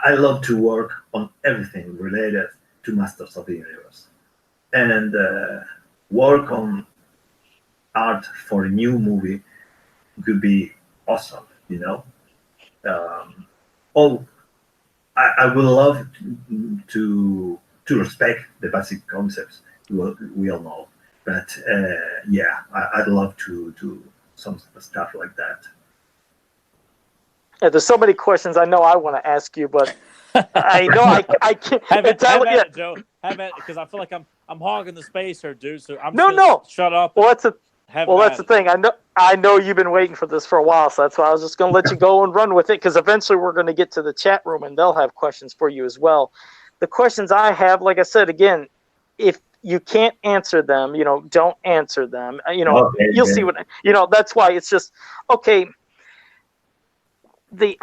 I love to work on everything related to Masters of the Universe, and work on art for a new movie could be awesome. Oh, I would love to respect the basic concepts we all know, but yeah, I'd love to do some stuff like that. Yeah, there's so many questions I know I want to ask you, but I know I can't. Have at it, Joe. Have at it, because I feel like I'm hogging the space here, dude. So I'm just No. Shut up. Well, that's the thing. I know you've been waiting for this for a while, so that's why I was just going to let you go and run with it, because eventually we're going to get to the chat room and they'll have questions for you as well. The questions I have, like I said, again, if you can't answer them, don't answer them. Okay, you'll see what That's why it's just okay. The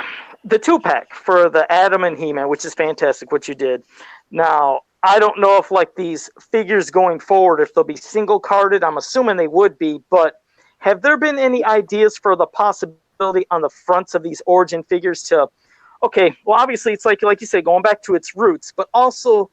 2-pack for the Adam and He-Man, which is fantastic what you did. Now, I don't know if like these figures going forward, if they'll be single carded. I'm assuming they would be, but have there been any ideas for the possibility on the fronts of these origin figures to, okay, well, obviously it's like you say, going back to its roots, but also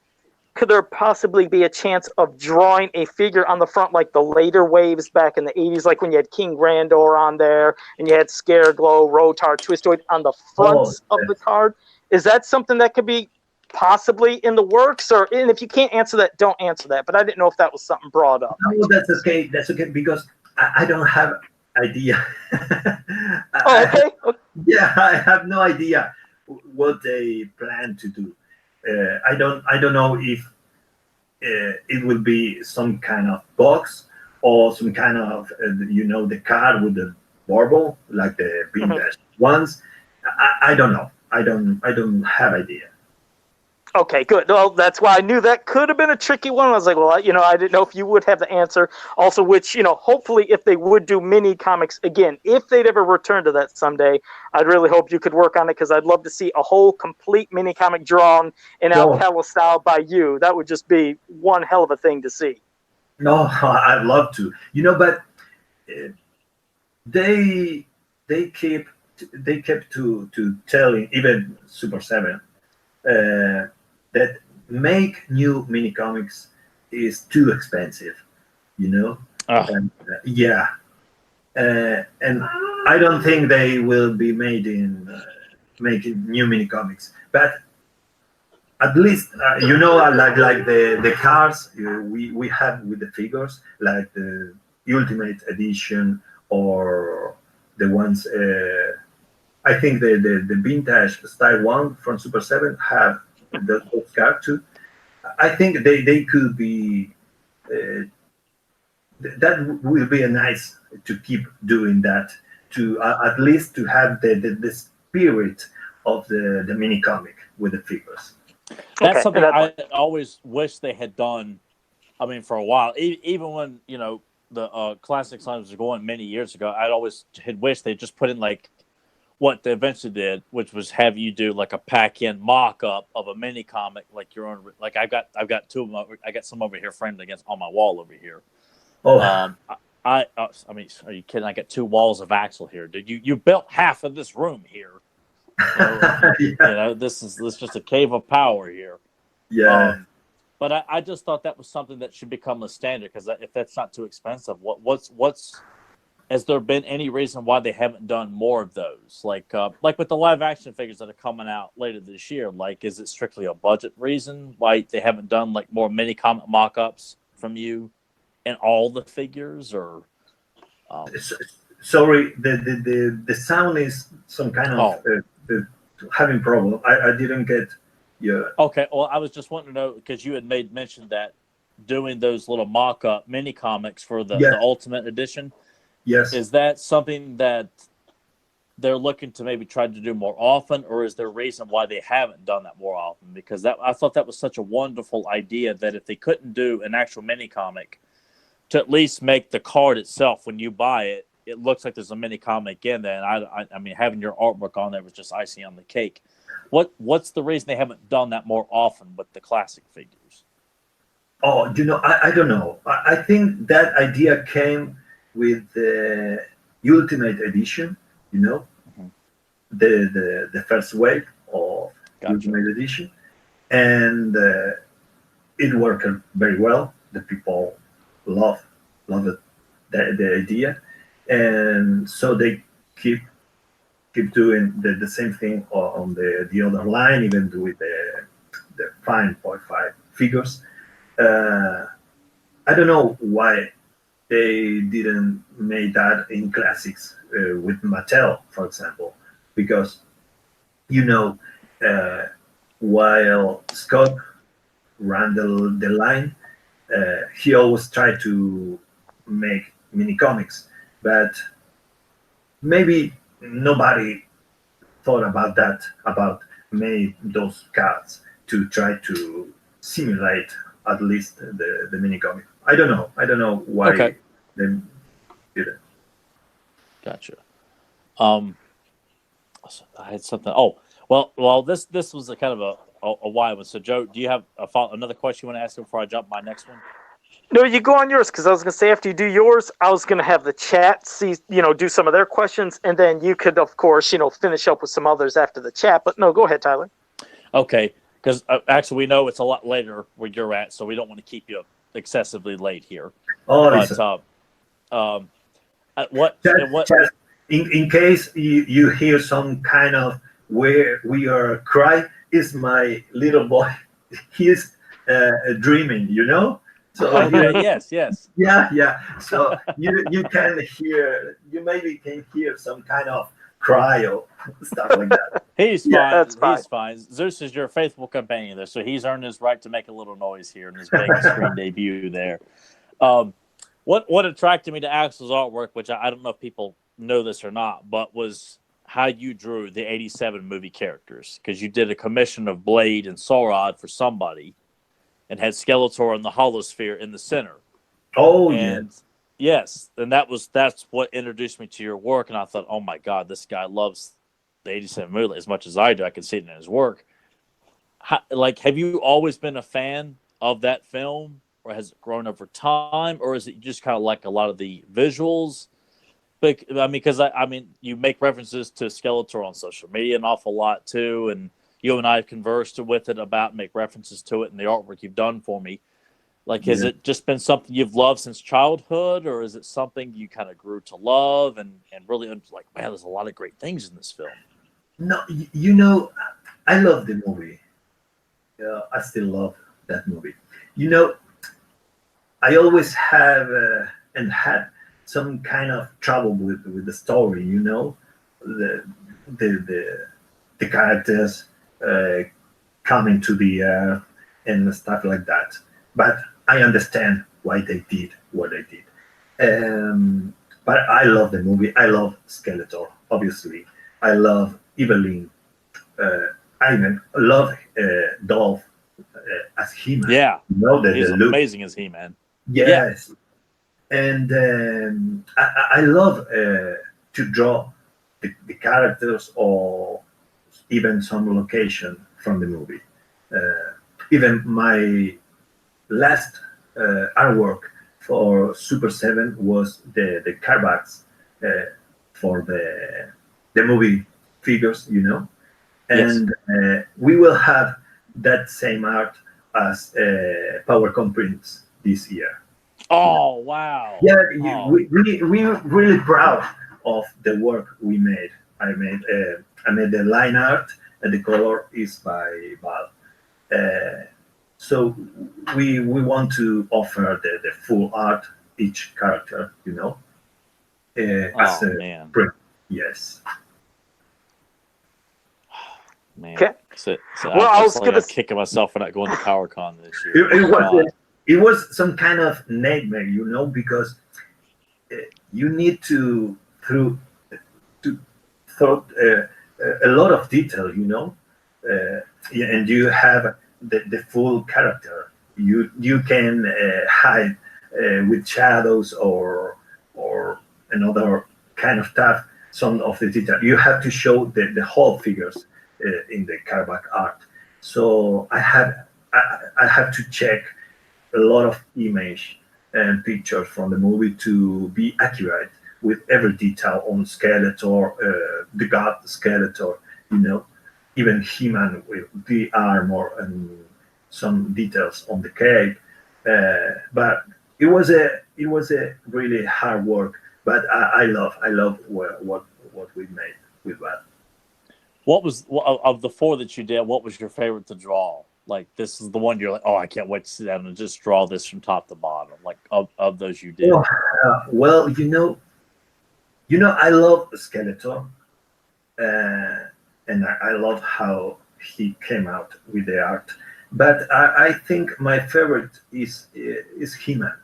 could there possibly be a chance of drawing a figure on the front like the later waves back in the 80s, like when you had King Grandor on there and you had Scareglow, Rotar, Twistoid on the fronts of the card? Is that something that could be possibly in the works? And if you can't answer that, don't answer that. But I didn't know if that was something brought up. No, that's okay. That's okay, because I don't have idea. Okay. Yeah, I have no idea what they plan to do. I don't know if it will be some kind of box or some kind of the card with the bauble like the vintage ones. I don't know. I don't have idea. Okay, good. Well, that's why I knew that could have been a tricky one. I was like, well, I didn't know if you would have the answer. Also, which, hopefully if they would do mini comics again, if they'd ever return to that someday, I'd really hope you could work on it, because I'd love to see a whole complete mini comic drawn in Alcala style by you. That would just be one hell of a thing to see. No, I'd love to. But they kept to telling even Super 7 that make new mini comics is too expensive, and, and I don't think they will be making new mini comics, but at least like the cards we have with the figures, like the Ultimate Edition or the ones. I think the vintage style one from Super 7 have those cards too. I think they could be that will be a nice to keep doing that, to at least to have the spirit of the mini comic with the figures. That's something I always wish they had done. I mean, for a while, even when the classic signs were going many years ago, I'd always had wished they just put in like what they eventually did, which was have you do like a pack-in mock-up of a mini comic, like your own. Like I've got two of them. I got some over here framed against on my wall over here. Oh, I mean, are you kidding? I got two walls of Axel here, dude. You built half of this room here. yeah. This is just a cave of power here. Yeah. But I just thought that was something that should become a standard, because if that's not too expensive, what's has there been any reason why they haven't done more of those? Like with the live action figures that are coming out later this year, like is it strictly a budget reason why they haven't done like more mini comic mock-ups from you and all the figures? Or sorry, the sound is some kind of having problem. I didn't get your. Okay, well, I was just wanting to know, because you had made mention that doing those little mock-up mini comics for the Ultimate Edition. Yes. Is that something that they're looking to maybe try to do more often, or is there a reason why they haven't done that more often? Because I thought that was such a wonderful idea, that if they couldn't do an actual mini comic, to at least make the card itself, when you buy it, it looks like there's a mini comic in there. And I mean, having your artwork on there was just icing on the cake. What's the reason they haven't done that more often with the classic figures? Oh, I don't know. I think that idea came with the Ultimate Edition, Mm-hmm. the first wave of Ultimate Edition, and it worked very well. The people love it, the idea, and so they keep doing the same thing on the other line, even with the 5.5 figures. I don't know why they didn't make that in classics with Mattel, for example, because while Scott ran the line, he always tried to make mini comics, but maybe nobody thought about make those cards to try to simulate at least the mini comic. I don't know why they did it. Gotcha. I had something. Oh, well, this was a kind of a wide one. So, Joe, do you have another question you want to ask before I jump my next one? No, you go on yours, because I was going to say after you do yours, I was going to have the chat do some of their questions, and then you could, of course, finish up with some others after the chat. But no, go ahead, Tyler. Okay, because actually we know it's a lot later where you're at, so we don't want to keep you excessively late here. Oh, but in case you hear some kind of where we are cry, is my little boy. He's dreaming, So okay, yes. Yeah. So you can hear, you maybe can hear some kind of cry or stuff like that. He's fine. Yeah, that's fine. He's fine. Zeus is your faithful companion there, so he's earned his right to make a little noise here in his big screen debut there. What attracted me to Axel's artwork, which I don't know if people know this or not, but was how you drew the 87 movie characters, because you did a commission of Blade and Saurod for somebody, and had Skeletor and the Holosphere in the center. Oh, and yes, and that's what introduced me to your work, and I thought, oh my God, this guy loves the 87 movie as much as I do. I can see it in his work. Have you always been a fan of that film, or has it grown over time, or is it just kind of like a lot of the visuals? But because you make references to Skeletor on social media an awful lot too, and you and I have conversed with it about, make references to it in the artwork you've done for me. Has it just been something you've loved since childhood, or is it something you kind of grew to love and really like, man, there's a lot of great things in this film? No, I love the movie. I still love that movie. I always have and had some kind of trouble with the story. The characters coming to the earth and stuff like that. But I understand why they did what they did. But I love the movie. I love Skeletor, obviously. I love Evelyn. I even love Dolph as He-Man. Yeah, you know the, he's the look. amazing as He-Man. Yes, and I love to draw the characters or even some location from the movie. Even my last artwork for Super 7 was the carbacks for the movie figures, and we will have that same art as PowerCon prints this year. Oh wow! Yeah, Oh. we're really proud of the work we made. I made the line art, and the color is by Val. So we want to offer the full art, each character, as a man. print. Yes. Man, Okay. so Well, I was I'm gonna kicking myself for not going to PowerCon this year. It was some kind of nightmare, because you need to throw a lot of detail, and you have the full character. You can hide with shadows or another kind of stuff. Some of the detail you have to show the whole figures in the Carback art. So I have to check a lot of image and pictures from the movie to be accurate with every detail on Skeletor, the God Skeletor, even He-Man with the armor and some details on the cape. But it was a really hard work. But I love what we made with that. What was of the four that you did? What was your favorite to draw? Like this is the one you're like, oh, I can't wait to sit down and just draw this from top to bottom. Like of those you did. Well, I love Skeletor, and I love how he came out with the art. But I think my favorite is He-Man,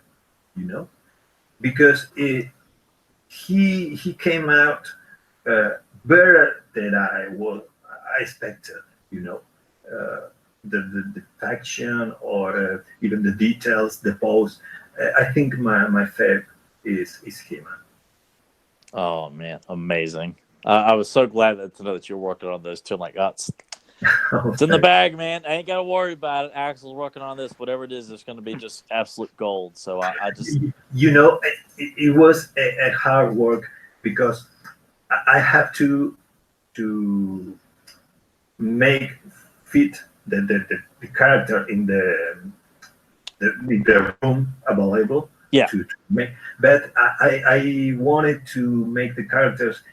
because he came out better than I expected. The faction or even the details, the pose. I think my favorite is He-Man. Oh man, amazing! I was so glad to know that you're working on those too. I'm like, it's in the bag, man. I ain't got to worry about it. Axel's working on this. Whatever it is, it's going to be just absolute gold. So I just, it was a hard work because I have to make fit the character in the room available. Yeah. To make, but I wanted to make the characters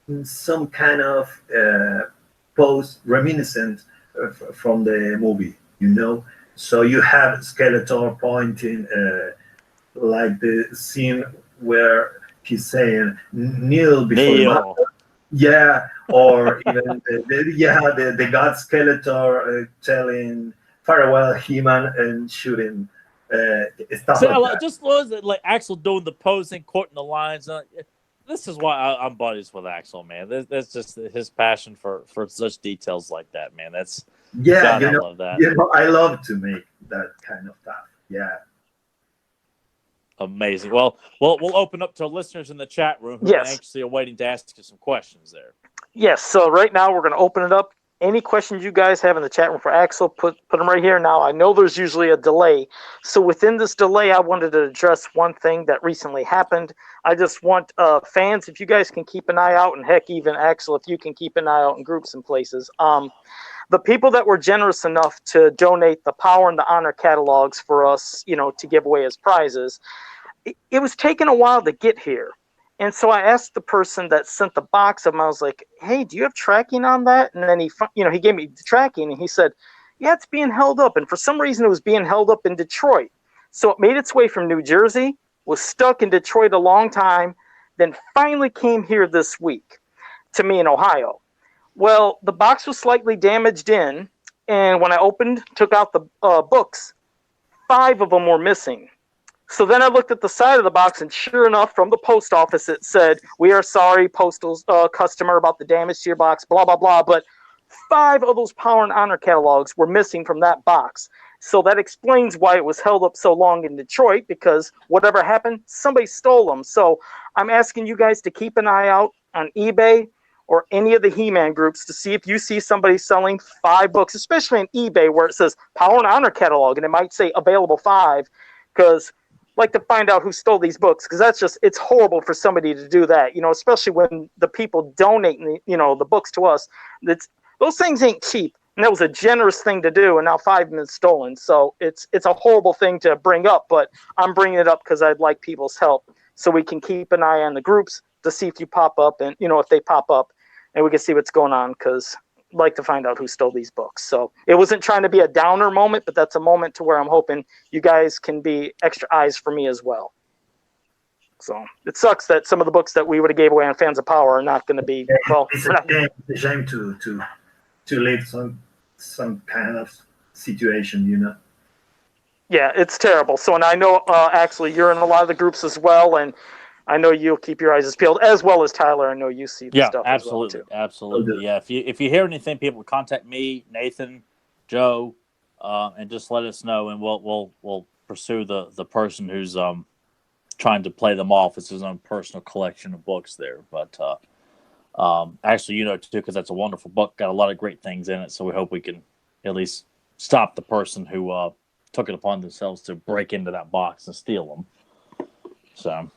in some kind of pose reminiscent from the movie, So you have Skeletor pointing, like the scene where he's saying "kneel before the master." Yeah, or even the God Skeletor telling farewell He-Man and shooting. Stuff so like that. just was it like Axel doing the posing, quoting the lines. This is why I'm buddies with Axel, man. That's just his passion for such details like that, man. That's God, I love that. I love to make that kind of stuff. Yeah. Amazing. Well, we'll open up to our listeners in the chat room who are anxiously awaiting to ask you some questions there. Yes. So right now we're going to open it up. Any questions you guys have in the chat room for Axel, put them right here. Now, I know there's usually a delay. So within this delay, I wanted to address one thing that recently happened. I just want fans, if you guys can keep an eye out, and heck, even Axel, if you can keep an eye out in groups and places. The people that were generous enough to donate the Power and the Honor catalogs for us, to give away as prizes, it was taking a while to get here. And so I asked the person that sent the box of them, I was like, hey, do you have tracking on that? And then he gave me the tracking, and he said, yeah, it's being held up. And for some reason, it was being held up in Detroit. So it made its way from New Jersey, was stuck in Detroit a long time, then finally came here this week to me in Ohio. Well, the box was slightly damaged in, and when I took out the books, 5 of them were missing. So then I looked at the side of the box, and sure enough, from the post office, it said, "We are sorry, postal customer, about the damage to your box, blah, blah, blah." But 5 of those Power and Honor catalogs were missing from that box. So that explains why it was held up so long in Detroit, because whatever happened, somebody stole them. So I'm asking you guys to keep an eye out on eBay or any of the He-Man groups to see if you see somebody selling 5 books, especially on eBay where it says Power and Honor catalog, and it might say available 5, because like to find out who stole these books, because it's horrible for somebody to do that, especially when the people donate, the books to us. Those things ain't cheap, and that was a generous thing to do, and now 5 have been stolen. So it's a horrible thing to bring up, but I'm bringing it up because I'd like people's help, so we can keep an eye on the groups to see if you pop up, and if they pop up, and we can see what's going on, because I'd like to find out who stole these books. So it wasn't trying to be a downer moment, but that's a moment to where I'm hoping you guys can be extra eyes for me as well. So it sucks that some of the books that we would have gave away on Fans of Power are not going to be, It's a shame to leave some kind of situation. Yeah, it's terrible. So, and I know, Axel, you're in a lot of the groups as well, and I know you'll keep your eyes peeled, as well as Tyler. I know you see the stuff absolutely, as well, too. Absolutely. Yeah, if you hear anything, people contact me, Nathan, Joe, and just let us know, and we'll pursue the person who's trying to play them off. It's his own personal collection of books there, but actually, too, because that's a wonderful book, got a lot of great things in it. So we hope we can at least stop the person who took it upon themselves to break into that box and steal them. So.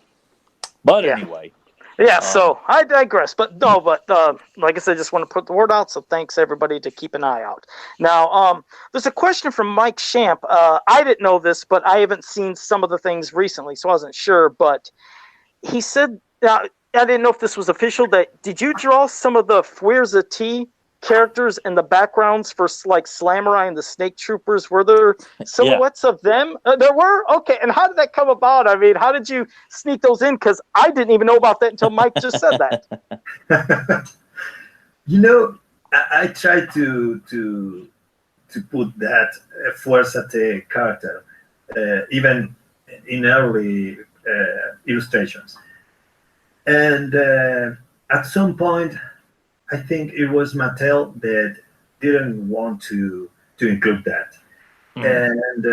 But anyway. Yeah, so I digress. But like I said, I just want to put the word out. So thanks, everybody, to keep an eye out. Now, there's a question from Mike Shamp. I didn't know this, but I haven't seen some of the things recently, so I wasn't sure. But he said, I didn't know if this was official, did you draw some of the Fuerza T characters in the backgrounds for like Slamurai and the Snake Troopers? Were there silhouettes of them? There were? Okay. And how did that come about? I mean, how did you sneak those in? Because I didn't even know about that until Mike just said that. I tried to put that Fuerza T character even in early illustrations. And at some point, I think it was Mattel that didn't want to include that. And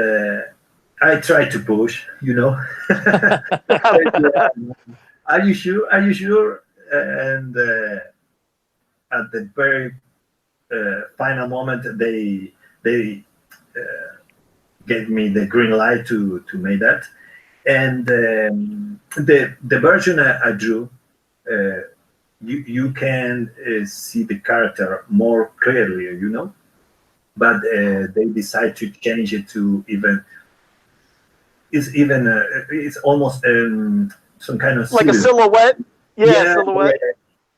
I tried to push, Are you sure? Are you sure? And at the very final moment, they gave me the green light to make that. And the version I drew, you can see the character more clearly, but they decide to change it to it's almost some kind of like a silhouette. Silhouette.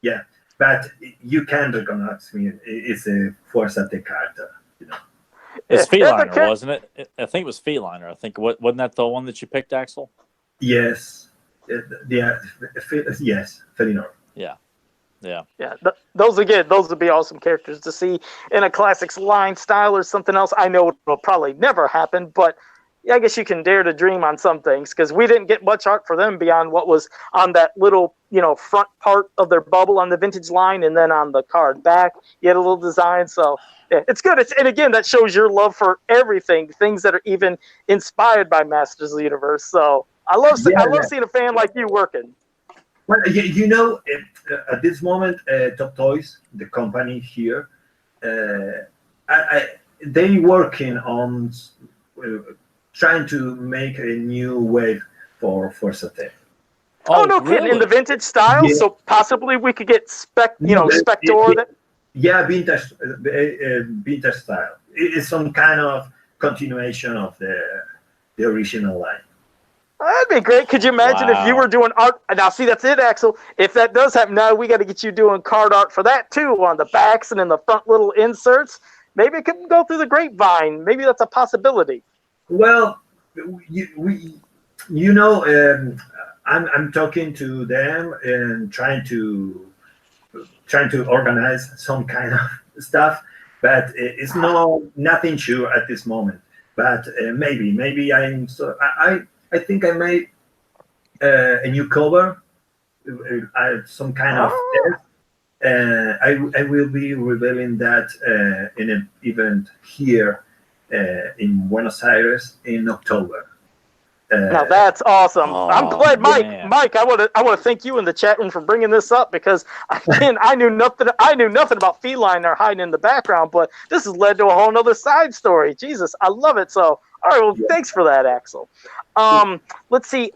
Yeah, but you can recognize me. It's a Fuerza T character, It's Feliner, wasn't it? I think it was Feliner. I think wasn't that the one that you picked, Axel? Yes. Yes, Feliner. Yeah. Those would be awesome characters to see in a Classics line style or something else. I know it will probably never happen, but I guess you can dare to dream on some things, because we didn't get much art for them beyond what was on that little, front part of their bubble on the vintage line, and then on the card back, you had a little design. So yeah, it's good. And again, that shows your love for everything, things that are even inspired by Masters of the Universe. So I love seeing a fan like you working. Well, at this moment, Top Toys, the company here, they working on trying to make a new wave for Fuerza T. Oh, no kidding! In the vintage style, so possibly we could get Spector. Yeah, vintage style. It's some kind of continuation of the original line. That'd be great. Could you imagine if you were doing art? Now, see, that's it, Axel. If that does happen, now we got to get you doing card art for that too, on the backs and in the front little inserts. Maybe it could go through the grapevine. Maybe that's a possibility. Well, I'm talking to them and trying to organize some kind of stuff, but it's nothing sure at this moment. But maybe I think I made a new cover, some kind of test. I will be revealing that in an event here in Buenos Aires in October. Now that's awesome. I'm glad, Mike. Man. Mike, I want to thank you in the chat room for bringing this up, because again, I knew nothing about feline or hiding in the background, but this has led to a whole other side story. Jesus, I love it. So, all right, well, thanks for that, Axel. Let's see.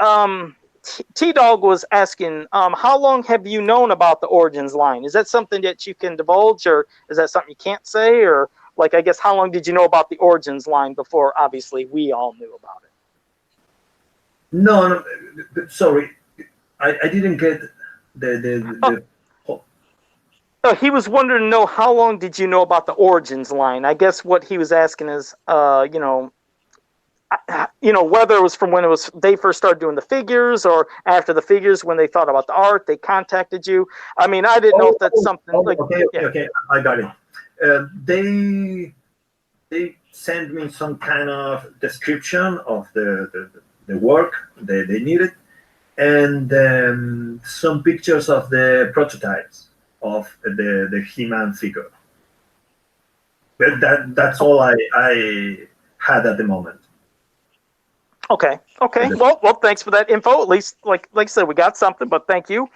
T Dog was asking, how long have you known about the Origins line? Is that something that you can divulge, or is that something you can't say, or like, I guess, how long did you know about the Origins line before obviously we all knew about it? No, sorry, I didn't get the He was wondering to know, how long did you know about the Origins line? I guess what he was asking is, whether it was from when they first started doing the figures, or after the figures, when they thought about the art, they contacted you. I mean, I didn't know if that's something like. Okay, I got it. They sent me some kind of description of the work they needed, and some pictures of the prototypes of the He-Man figure. But that's all I had at the moment. Okay. Well, thanks for that info. At least, like I said, we got something. But thank you.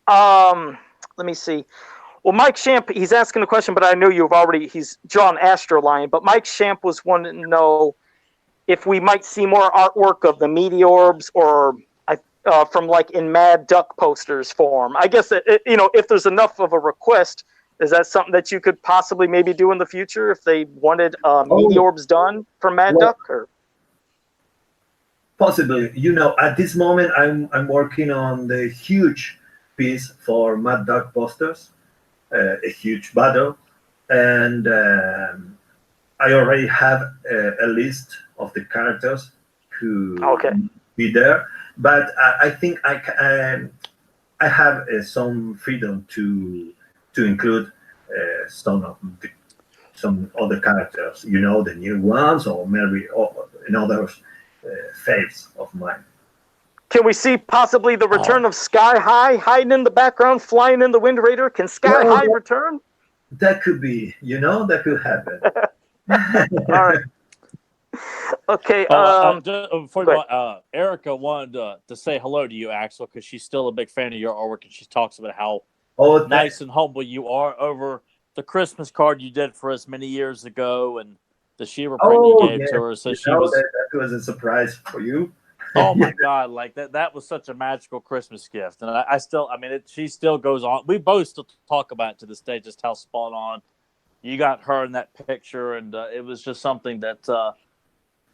Let me see. Well, Mike Shamp, he's asking a question, but I know he's drawn Astroline. But Mike Shamp was wanting to know if we might see more artwork of the Meteorbs, or from like in Mad Duck posters form. I guess if there's enough of a request, is that something that you could possibly maybe do in the future if they wanted Meteorbs done from Mad Duck? Or possibly, at this moment I'm working on the huge piece for Mad Duck posters, a huge battle, and I already have a list of the characters who be there, but I think I have some freedom to include some other characters, the new ones, or maybe another faves of mine. Can we see possibly the return of Sky High hiding in the background, flying in the Wind Raider? Can Sky High return? That could be, that could happen. All right. Okay. Erica wanted to say hello to you, Axel, because she's still a big fan of your artwork, and she talks about how nice and humble you are over the Christmas card you did for us many years ago, and the She-Ra print you gave to her. So that was a surprise for you. Oh my God! Like that was such a magical Christmas gift, and she still goes on. We both still talk about it to this day, just how spot on you got her in that picture, and it was just something that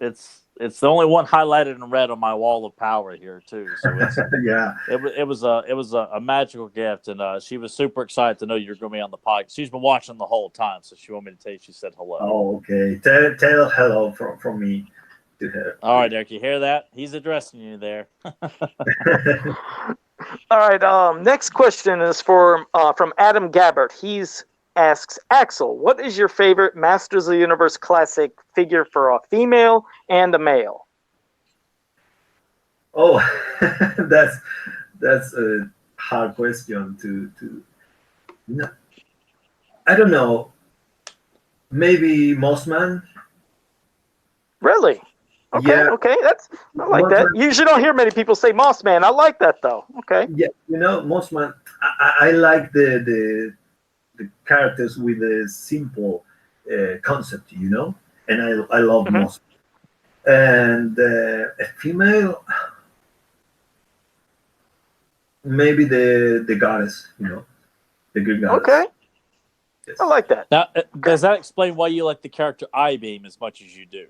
it's the only one highlighted in red on my wall of power here too. So it's, it was a magical gift, and she was super excited to know you were going to be on the podcast. She's been watching the whole time, so she wanted me to tell you she said hello. Oh, okay. Tell hello from me to her. All right, Eric, you hear that? He's addressing you there. All right. Next question is from Adam Gabbert. He's asks, Axel, what is your favorite Masters of the Universe classic figure for a female and a male? Oh, that's a hard question to I don't know. Maybe Mossman. Really? Okay. Yeah. Okay. I like that. You usually don't hear many people say Mossman. I like that though. Okay. Yeah, Mossman. I like the characters with a simple concept, and I love Mossman. And a female, maybe the goddess, the Greek goddess. Okay. Yes. I like that. Now, does that explain why you like the character I-Beam as much as you do?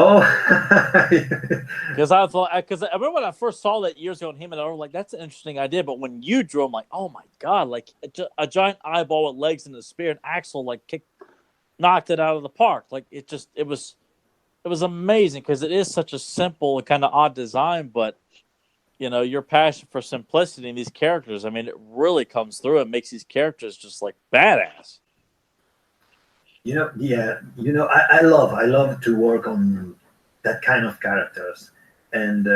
Oh, because I remember when I first saw that years ago on him, and I was like, "That's an interesting idea." But when you drew him, like, "Oh my God!" Like a giant eyeball with legs and a spear, and Axel knocked it out of the park. Like it was amazing because it is such a simple and kind of odd design, but your passion for simplicity in these characters, I mean, it really comes through and makes these characters just like badass. I love to work on that kind of characters. And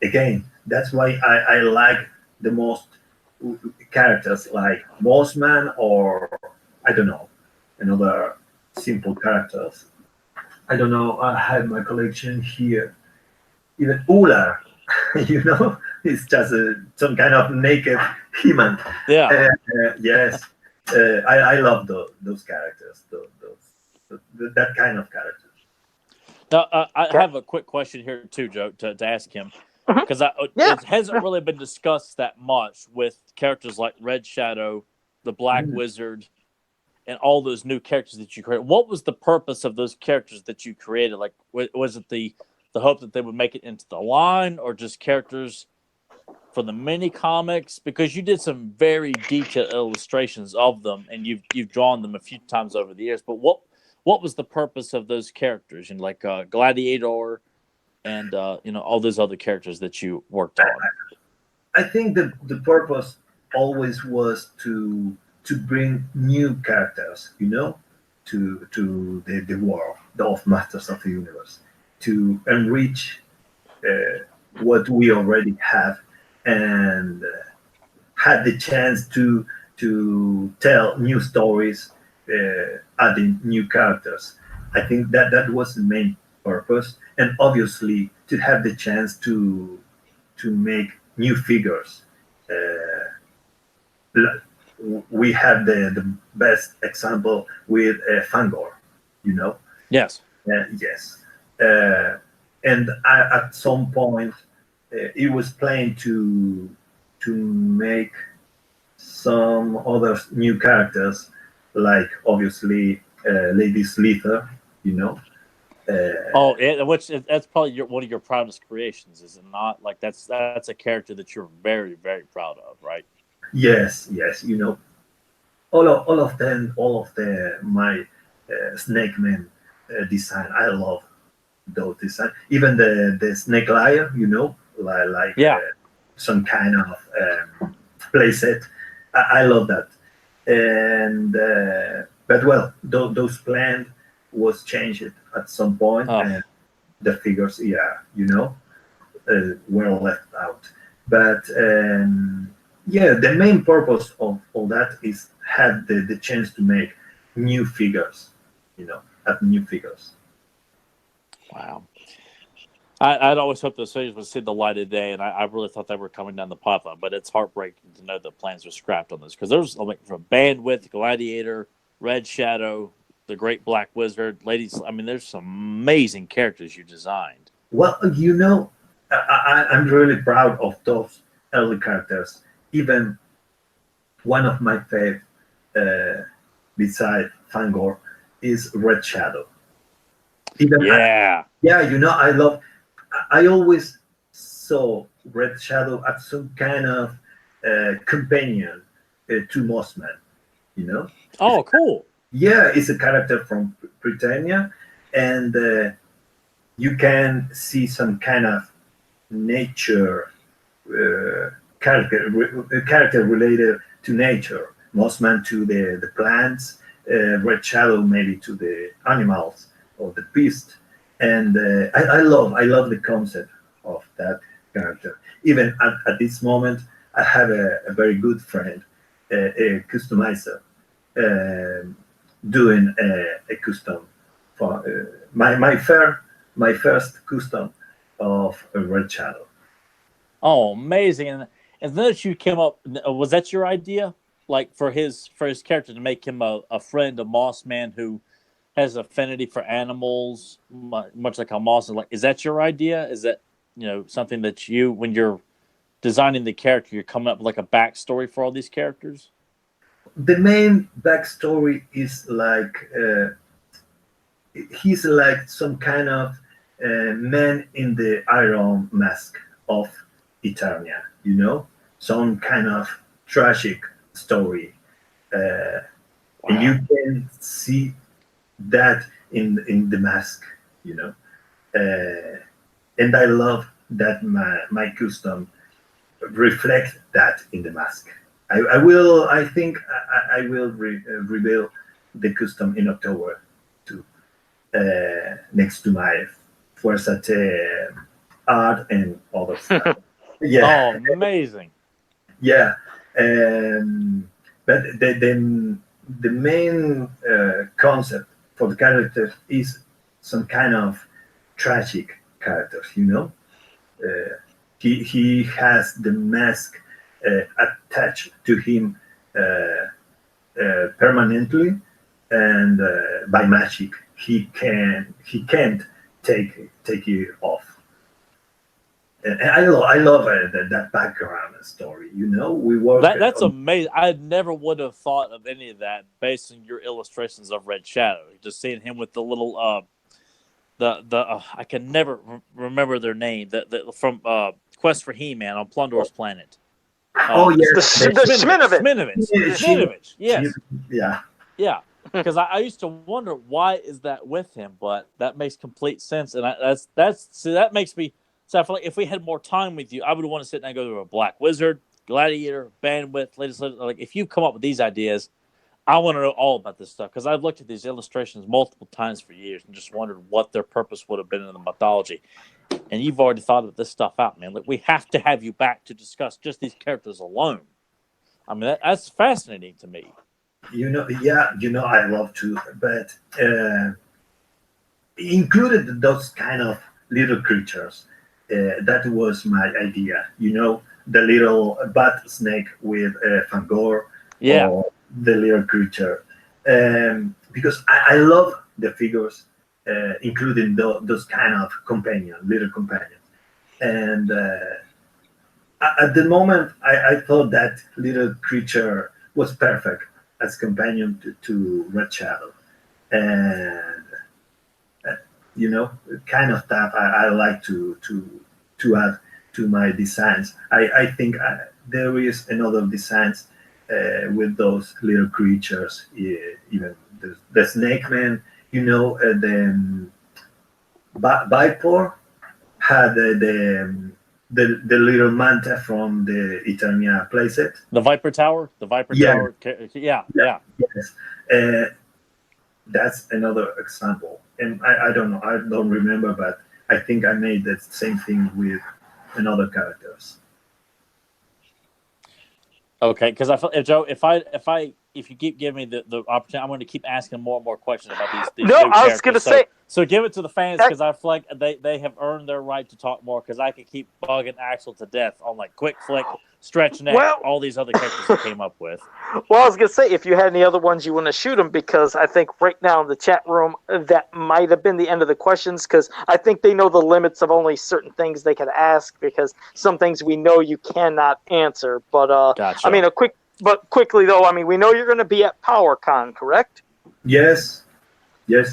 again, that's why I like the most characters like Mossman, or I don't know, another simple characters. I don't know. I have my collection here. Even Ular, it's just some kind of naked human. Yeah. Yes, I love those characters, that kind of characters. Now, I have a quick question here too, Joe, to ask him, because it hasn't really been discussed that much with characters like Red Shadow, the Black Wizard, and all those new characters that you created. What was the purpose of those characters that you created? Like, was it the hope that they would make it into the line, or just characters for the mini comics? Because you did some very detailed illustrations of them, and you've drawn them a few times over the years. But what was the purpose of those characters? And like Gladiator, and all those other characters that you worked on. I think the purpose always was to bring new characters, to the world of Masters of the Universe, to enrich what we already have, and had the chance to tell new stories, adding new characters. I think that was the main purpose, and obviously to have the chance to make new figures. We have the best example with Fangor, Yes. Yes. And at some point, it was planned to make some other new characters, like obviously Lady Slither, which that's probably one of your proudest creations, is it not? Like that's a character that you're very, very proud of, right? Yes. All of them, my Snake Man design. I love those design. Even the Snake Liar, like some kind of playset. I love that. And but well, those plans was changed at some point, and the figures, were left out. But the main purpose of all that is have the chance to make new figures, add new figures. Wow. I'd always hoped those figures would see the light of day, and I really thought they were coming down the pipeline. But it's heartbreaking to know the plans were scrapped on this, because there's from Bandwidth, Gladiator, Red Shadow, the Great Black Wizard, Ladies. I mean, there's some amazing characters you designed. Well, I'm really proud of those early characters. Even one of my favorite, beside Fangor, is Red Shadow. I always saw Red Shadow as some kind of companion to Mossman, Oh, cool. Yeah, it's a character from Britannia, and you can see some kind of nature character related to nature. Mossman to the plants, Red Shadow maybe to the animals or the beast. And I love the concept of that character. Even at this moment, I have a very good friend, a customizer, doing a custom for my first custom of a Red Shadow. Oh, amazing! And then that you came up, was that your idea? Like for his character, to make him a friend of Mossman who has affinity for animals, much like how Moss is. Like, is that your idea? Is that something that you, when you're designing the character, you're coming up with like a backstory for all these characters? The main backstory is like he's like some kind of man in the iron mask of Eternia, some kind of tragic story, wow. And you can see that in the mask, and I love that my custom reflect that in the mask. I think I will reveal the custom in October too, next to my Fuerza art and other stuff. Yeah. Oh, amazing. Yeah. But the main concept for the characters is some kind of tragic characters, you know. He has the mask attached to him permanently, and by magic he can't take it off. And I love that background story. You know, we work. That's amazing. I never would have thought of any of that based on your illustrations of Red Shadow. Just seeing him with the little I can never remember their name. From Quest for He-Man on Plundor's Planet. Oh yes, the Giménez. Yes. Yeah. Yeah. Because I used to wonder why is that with him, but that makes complete sense, and that makes me. So I feel like if we had more time with you, I would want to sit down and go through a Black Wizard, Gladiator, Bandwidth, Legislative. Like if you come up with these ideas, I want to know all about this stuff because I've looked at these illustrations multiple times for years and just wondered what their purpose would have been in the mythology. And you've already thought of this stuff out, man. Like we have to have you back to discuss just these characters alone. I mean, that's fascinating to me. I love to, but included those kind of little creatures. That was my idea. You know, the little bat snake with Fangor, Yeah. or the little creature. Because I love the figures, including those kind of little companions. And at the moment, I thought that little creature was perfect as companion to Red Shadow. And kind of stuff I like to add to my designs. I think there is another designs with those little creatures, even the Snake Man. The Viper had the little manta from the Eternia playset. The Viper Tower. Tower. Yeah. Yes. That's another example. And I don't know, I don't remember, but I think I made the same thing with another characters. Okay, because I feel Joe, if you keep giving me the opportunity, I'm going to keep asking more and more questions about these. No, new I was going to say. So give it to the fans because I feel like they have earned their right to talk more because I could keep bugging Axel to death on like Quick Flick, Stretch Neck, all these other characters he came up with. Well, I was going to say, if you had any other ones you want to shoot them, because I think right now in the chat room, that might have been the end of the questions, because I think they know the limits of only certain things they could ask, because some things we know you cannot answer. But, gotcha. I mean, quickly, though, I mean, we know you're going to be at PowerCon, correct? Yes.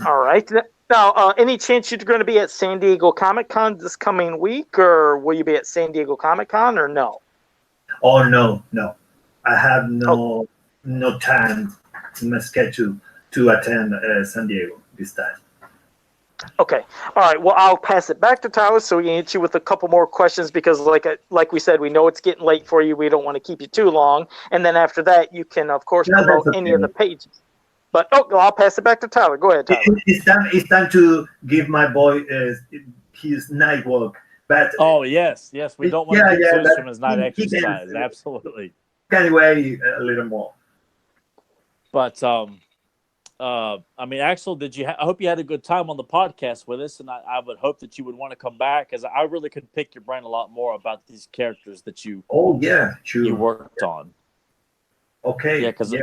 All right. Now, any chance you're going to be at San Diego Comic-Con this coming week, or will you be at San Diego Comic-Con, or no? Oh, no. I have no time in my schedule to attend San Diego this time. Okay. All right. Well, I'll pass it back to Tyler so we can hit you with a couple more questions because, like we said, we know it's getting late for you. We don't want to keep you too long. And then after that, you can, of course, promote any of the pages. But, I'll pass it back to Tyler. Go ahead, Tyler. It's time to give my boy his night walk. But yes. We don't want to get loose from his night exercise. Absolutely. Can weigh a little more. But I mean, Axel, I hope you had a good time on the podcast with us, and I would hope that you would want to come back because I really could pick your brain a lot more about these characters that you. Oh yeah, sure. You worked on. Okay. Yeah, because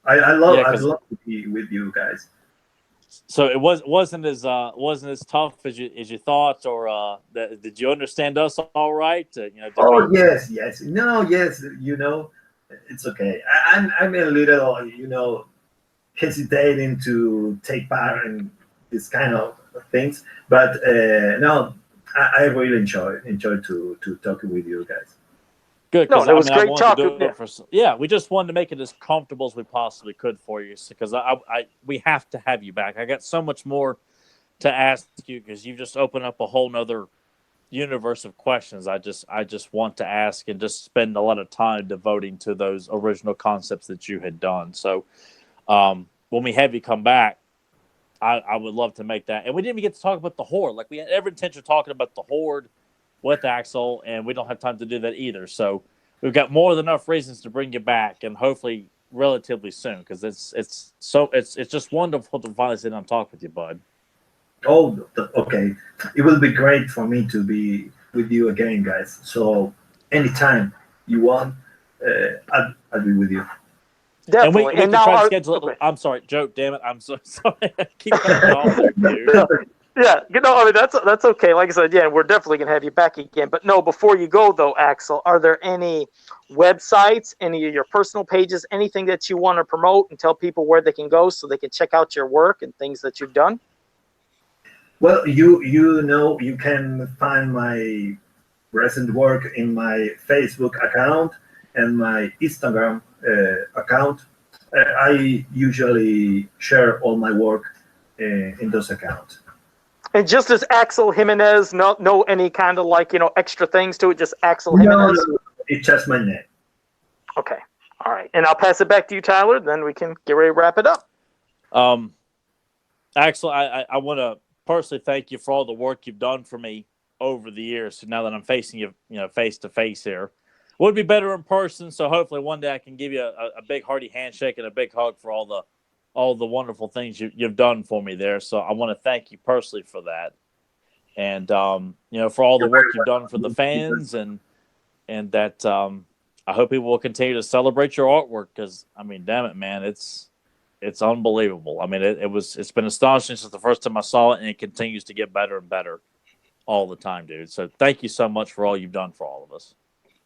I love to be with you guys. So it wasn't as tough as you thought, or did you understand us all right? Yes. No, yes. It's okay. I'm a little, hesitating to take part in this kind of things, but no, I really enjoy to talking with you guys. Good. No, it was great talking. We just wanted to make it as comfortable as we possibly could for you, because we have to have you back. I got so much more to ask you because you just opened up a whole nother universe of questions. I just want to ask and just spend a lot of time devoting to those original concepts that you had done. So when we have you come back, I would love to make that. And we didn't even get to talk about the Horde. Like, we had every intention of talking about the Horde with Axel, and we don't have time to do that either. So we've got more than enough reasons to bring you back, and hopefully relatively soon, because it's just wonderful to finally sit down and talk with you, bud. Oh, okay. It will be great for me to be with you again, guys. So anytime you want, I'll be with you. Definitely. And we can try to schedule it. Okay. I'm sorry, Joe. Damn it. I'm so sorry. I keep cutting off there, dude. Yeah, I mean that's okay. Like I said, yeah, we're definitely gonna have you back again. But no, before you go though, Axel, are there any websites, any of your personal pages, anything that you want to promote and tell people where they can go so they can check out your work and things that you've done? Well, you know, you can find my recent work in my Facebook account and my Instagram account. I usually share all my work in those accounts. And just as Axel Giménez, no any kind of like, extra things to it, just Axel Giménez? No, it's just my name. Okay. All right. And I'll pass it back to you, Tyler, then we can get ready to wrap it up. Axel, I want to personally thank you for all the work you've done for me over the years. So now that I'm facing you, face to face here, would be better in person. So hopefully one day I can give you a big hearty handshake and a big hug for all the wonderful things you've done for me there. So I want to thank you personally for that, and for all the work you've done for the fans, and that I hope people will continue to celebrate your artwork, because I mean, damn it, man, it's unbelievable. I mean, it's been astonishing since the first time I saw it, and it continues to get better and better all the time, dude. So thank you so much for all you've done for all of us.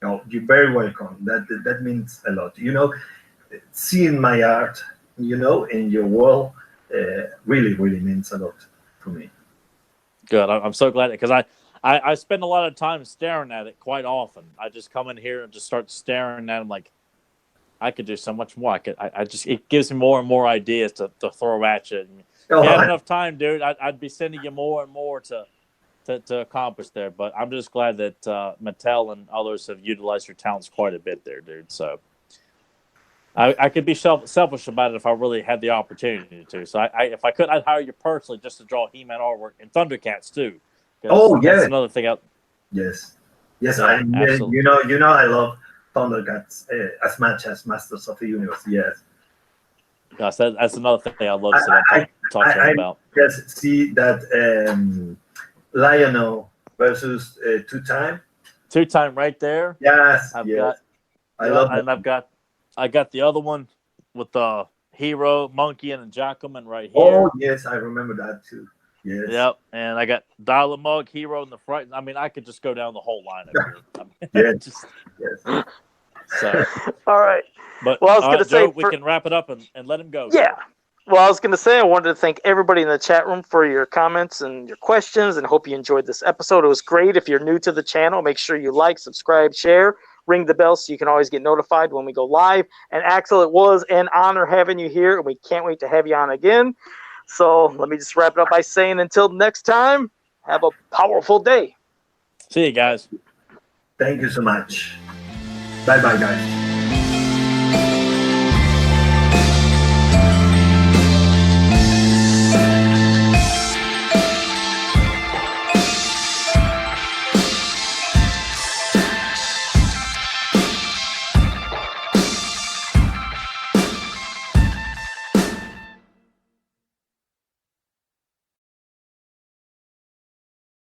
Oh, you're very welcome. That means a lot. Seeing my art, in your wall, really, really means a lot to me. Good. I'm so glad, because I spend a lot of time staring at it quite often. I just come in here and just start staring at them like I could do so much more. It gives me more and more ideas to throw at you. And if you had enough time, dude, I'd be sending you more and more to accomplish there. But I'm just glad that Mattel and others have utilized your talents quite a bit there, dude. So I could be selfish about it if I really had the opportunity to. So if I could, I'd hire you personally just to draw He-Man artwork and Thundercats too. Oh yeah, that's another thing. Yes. Yeah, You know, I love Thundercats as much as Masters of the Universe. Yes. Yes, that's another thing I love to talk to you about. Yes, see that Lionel versus two-time. Two-time right there. Yes. I love it. And I got the other one with the Hero, Monkey, and a Jackalman right here. Oh yes, I remember that too. Yes. Yep, and I got Dial-A-Mug, Hero in the front. I mean, I could just go down the whole line up here. Yes. So, all right. But well, I was going to say, we can wrap it up and let him go. Yeah. Well, I was going to say, I wanted to thank everybody in the chat room for your comments and your questions, and hope you enjoyed this episode. It was great. If you're new to the channel, make sure you like, subscribe, share, ring the bell so you can always get notified when we go live. And Axel, it was an honor having you here, and we can't wait to have you on again. So let me just wrap it up by saying, until next time, have a powerful day. See you guys. Thank you so much. Bye-bye, guys.